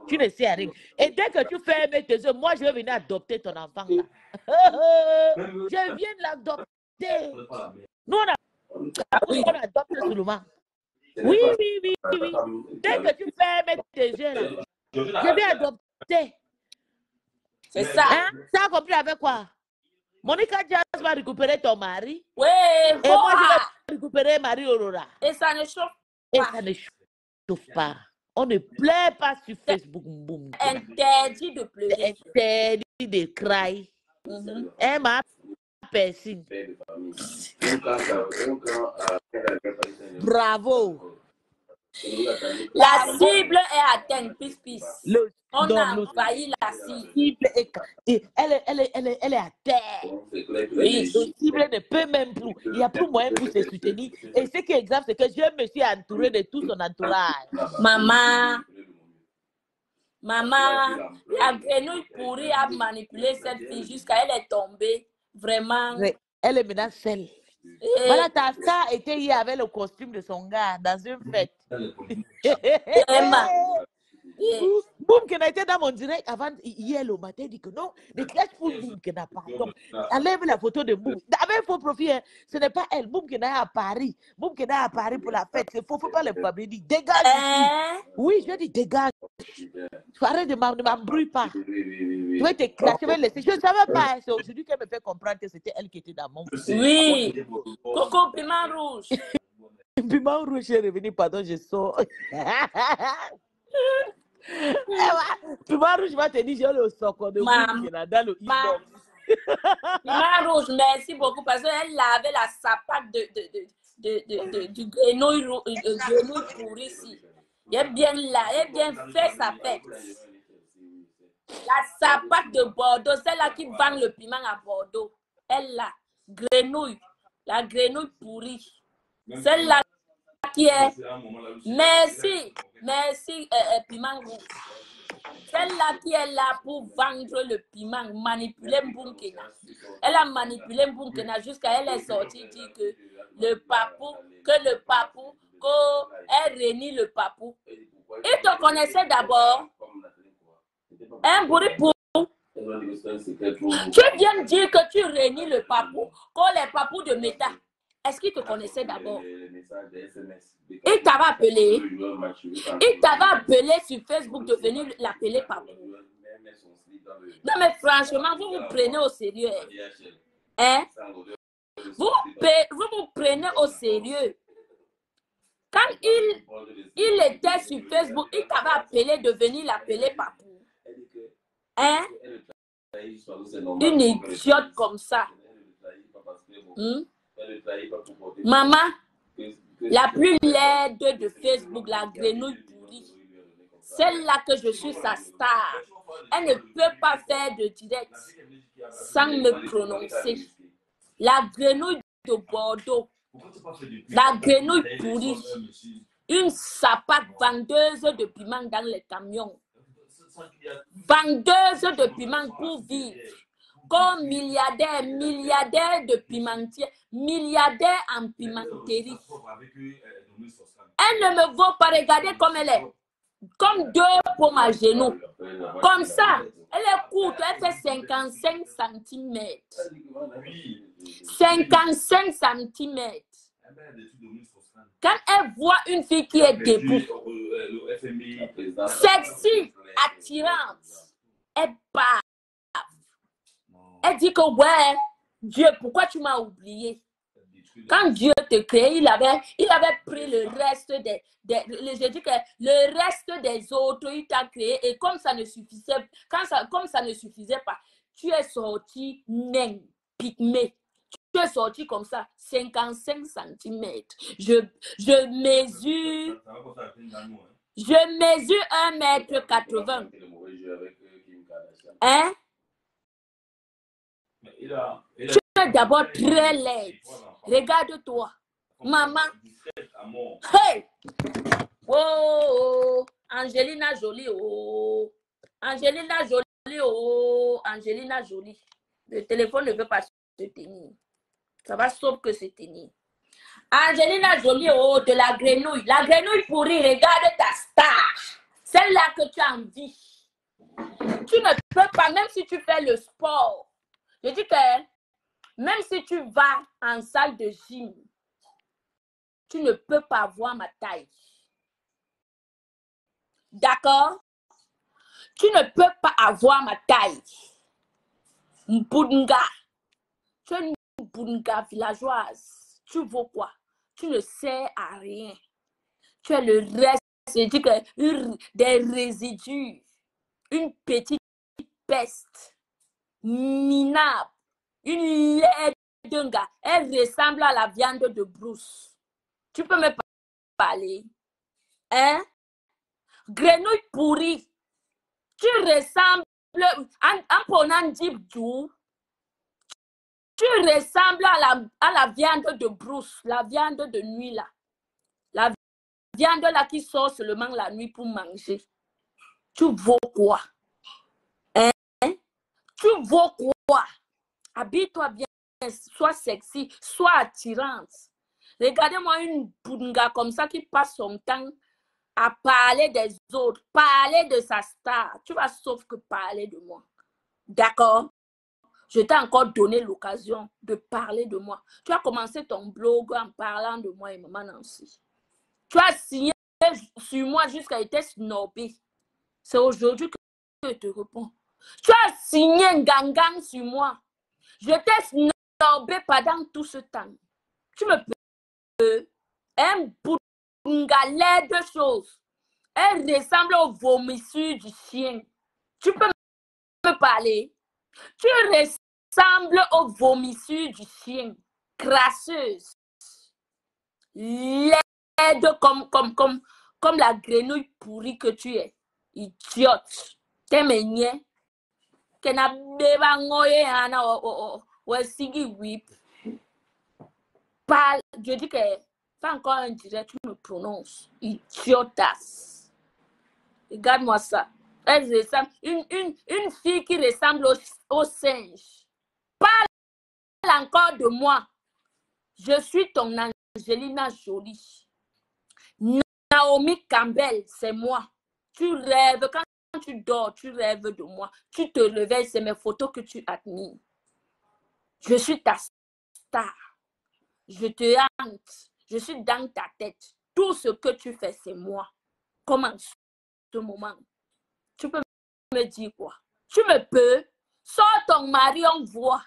Tu ne sais rien. Et dès que tu fermes tes yeux, moi, je vais venir adopter ton enfant là. Je viens de l'adopter. Nous, on adopte seulement. Oui. Dès que tu fermes tes yeux là, je vais adopter. C'est ça. Hein? Ça a compris avec quoi? Monica Jazz va récupérer ton mari. Oui. Et moi, je vais récupérer Marie Aurora. Et ça ne chauffe pas. Et ça ne chauffe pas. On ne pleure pas sur Facebook. Interdit de pleurer. Interdit de crier. Elle m'a personne. Bravo. La cible est atteinte, pis. On Non, a le envahi la cible. cible elle est à terre. Oui. Le cible ne peut même plus. Il n'y a plus moyen pour se soutenir. Et ce qui est grave, c'est que je me suis entouré de tout son entourage. Maman, la grenouille pourrie a manipulé cette fille jusqu'à elle est tombée. Vraiment. Oui, elle est maintenant seule. Et Voilà, ta star était hier avec le costume de son gars dans une fête. vraiment. Et Boum Kena était dans mon direct avant hier le matin. Il dit que non, ne clash pour Boum Kena, pardon. Enlève la photo de Boum. Avec faux profil, hein, ce n'est pas elle. Boum Kena est à Paris. Boum Kena est à Paris pour la fête. Il ne faut pas le familles. Il dit dégage ici. Oui, je dis dégage. Tu arrêtes de m'embrouiller pas. Tu vas te clasher, je vais laisser. Je ne savais pas. C'est aujourd'hui qu'elle me fait comprendre que c'était elle qui était dans mon. oui. Coco piment rouge. Piment rouge est revenu, pardon, je sors. Piment rouge va te dire, j'ai le socle de Boum Kena dans le inbox. Piment rouge, merci beaucoup parce qu'elle lavait la sapate du grenouille pourri ici. Elle est bien là, elle a bien fait sa fête. La sapate de Bordeaux, celle-là qui vend le piment à Bordeaux. Elle là, grenouille, la grenouille pourrie. Celle-là qui est. Merci, piment rouge. Celle-là qui est là pour vendre le piment, manipuler Boum Kena. Elle a manipulé Boum Kena jusqu'à elle est sortie dire que le papou, elle réunit le papou. Il te connaissait d'abord. Un bourri pour. Tu viens dire que tu réunis le papou, comme les papous de Meta. Est-ce qu'il te connaissait d'abord? Il t'avait appelé. Il t'avait appelé sur Facebook de venir l'appeler papou. Non mais franchement, vous vous prenez au sérieux. Hein? Vous vous prenez au sérieux. Quand il était sur Facebook, il t'avait appelé de venir l'appeler papou. Hein? Une idiote comme ça. Maman, la plus laide de Facebook, la grenouille pourrie. Celle-là que je suis sa star. Elle ne peut pas faire de direct sans me prononcer. La grenouille de Bordeaux. La grenouille pourrie. Une sapate vendeuse de piment dans les camions. Vendeuse de piment pour vivre. Comme milliardaire de pimentier, milliardaire en pimenterie. Elle ne me vaut pas, regarder comme elle est. Comme deux pommes à genoux. Comme ça, elle est courte, elle fait 55 cm. 55 cm. Quand elle voit une fille qui est debout, sexy, attirante, elle part. Elle dit que ouais, Dieu, pourquoi tu m'as oublié? Quand Dieu te créait, il avait pris le reste je dis que le reste des autres, il t'a créé et comme ça ne suffisait, comme ça ne suffisait pas, tu es sorti nain, pygmée. Tu es sorti comme ça, 55 cm. Je mesure 1,80 m. Hein? Tu es d'abord très laide. Regarde-toi. Maman. Hey! Oh! Angelina Jolie. Oh! Angelina Jolie. Oh! Angelina Jolie. Le téléphone ne veut pas se tenir. Ça va sauf que se tenir. Angelina Jolie. Oh! De la grenouille. La grenouille pourrie. Regarde ta star. Celle-là que tu as envie. Tu ne peux pas, même si tu fais le sport. Je dis que même si tu vas en salle de gym, tu ne peux pas voir ma taille. D'accord? Tu ne peux pas avoir ma taille. Mbunga. Tu es une Mbunga villageoise. Tu vaux quoi? Tu ne sers à rien. Tu es le reste, je dis que des résidus. Une petite peste minable. Une laide d'un gars. Elle ressemble à la viande de Bruce. Tu peux me parler? Hein? Grenouille pourrie. Tu ressembles, en prenant Dibdou, tu ressembles à la viande de Bruce, la viande de nuit là. La viande là qui sort seulement la nuit pour manger. Tu vaux quoi? Hein? Tu vaux quoi? Habille-toi bien, sois sexy, sois attirante. Regardez-moi une bunga comme ça qui passe son temps à parler des autres, parler de sa star. Tu vas sauf que parler de moi. D'accord? Je t'ai encore donné l'occasion de parler de moi. Tu as commencé ton blog en parlant de moi et maman Nancy. Tu as signé sur moi jusqu'à être snobé. C'est aujourd'hui que je te réponds. Tu as signé un gangang sur moi. Je t'ai snobé pendant tout ce temps. Tu me peux un bungalet de choses. Elle ressemble aux vomissures du chien. Tu peux me parler? Tu ressembles aux vomissures du chien. Crasseuse. Laide comme la grenouille pourrie que tu es. Idiote. T'es meigné. Que na beba ngoye ana o sigi whip. Parle. Je dis que fais encore un direct, tu me prononces. Idiotasse. Regarde-moi ça. Elle ressemble, une fille qui ressemble au singe. Parle encore de moi. Je suis ton Angelina Jolie. Naomi Campbell, c'est moi. Tu rêves, quand tu dors, tu rêves de moi. Tu te réveilles, c'est mes photos que tu admires. Je suis ta star. Je te hante. Je suis dans ta tête. Tout ce que tu fais, c'est moi. Comme en ce moment. Tu peux me dire quoi? Tu me peux? Sors ton mari, on voit.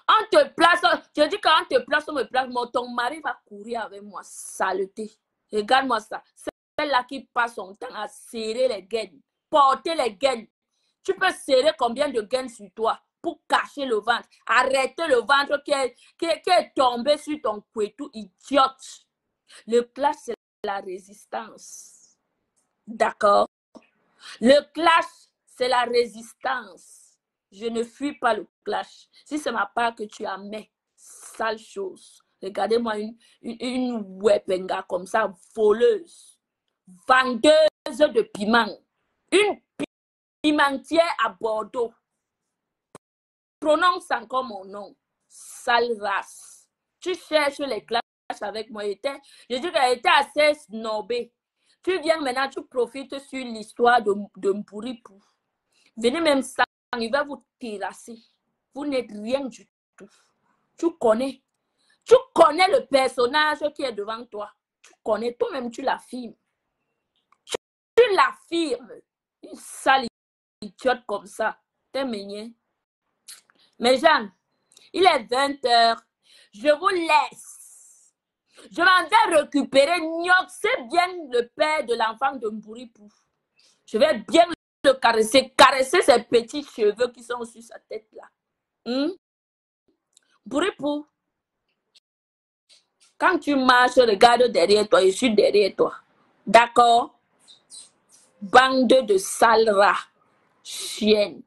On te place, je dis quand on te place, on me place, mais ton mari va courir avec moi, saleté. Regarde-moi ça. Celle-là qui passe son temps à serrer les gaines, porter les gaines. Tu peux serrer combien de gaines sur toi pour cacher le ventre, arrêter le ventre qui est tombé sur ton couetou, idiote. Le clash, c'est la résistance. D'accord? Le clash, c'est la résistance. Je ne fuis pas le clash. Si c'est ma part que tu aimais, sale chose. Regardez-moi une wepenga comme ça, voleuse, vendeuse de piment. Une pimentière à Bordeaux. Prononce encore mon nom. Sale race. Tu cherches les clashs avec moi. Je dis qu'elle était assez snobée. Tu viens maintenant, tu profites sur l'histoire de Mpouripou. Venez même ça, il va vous terrasser. Vous n'êtes rien du tout. Tu connais le personnage qui est devant toi. Tu connais, toi-même, tu l'affirmes. Tu l'affirmes. Une sale idiote comme ça. T'es meigné. Mais Jeanne, il est 20h. Je vous laisse. Je m'en vais récupérer Nyok. C'est bien le père de l'enfant de Mpouripou. Je vais bien le caresser ses petits cheveux qui sont sur sa tête là. Mpouripou. Quand tu marches, regarde derrière toi, je suis derrière toi. D'accord? Bande de sales rats, chiennes.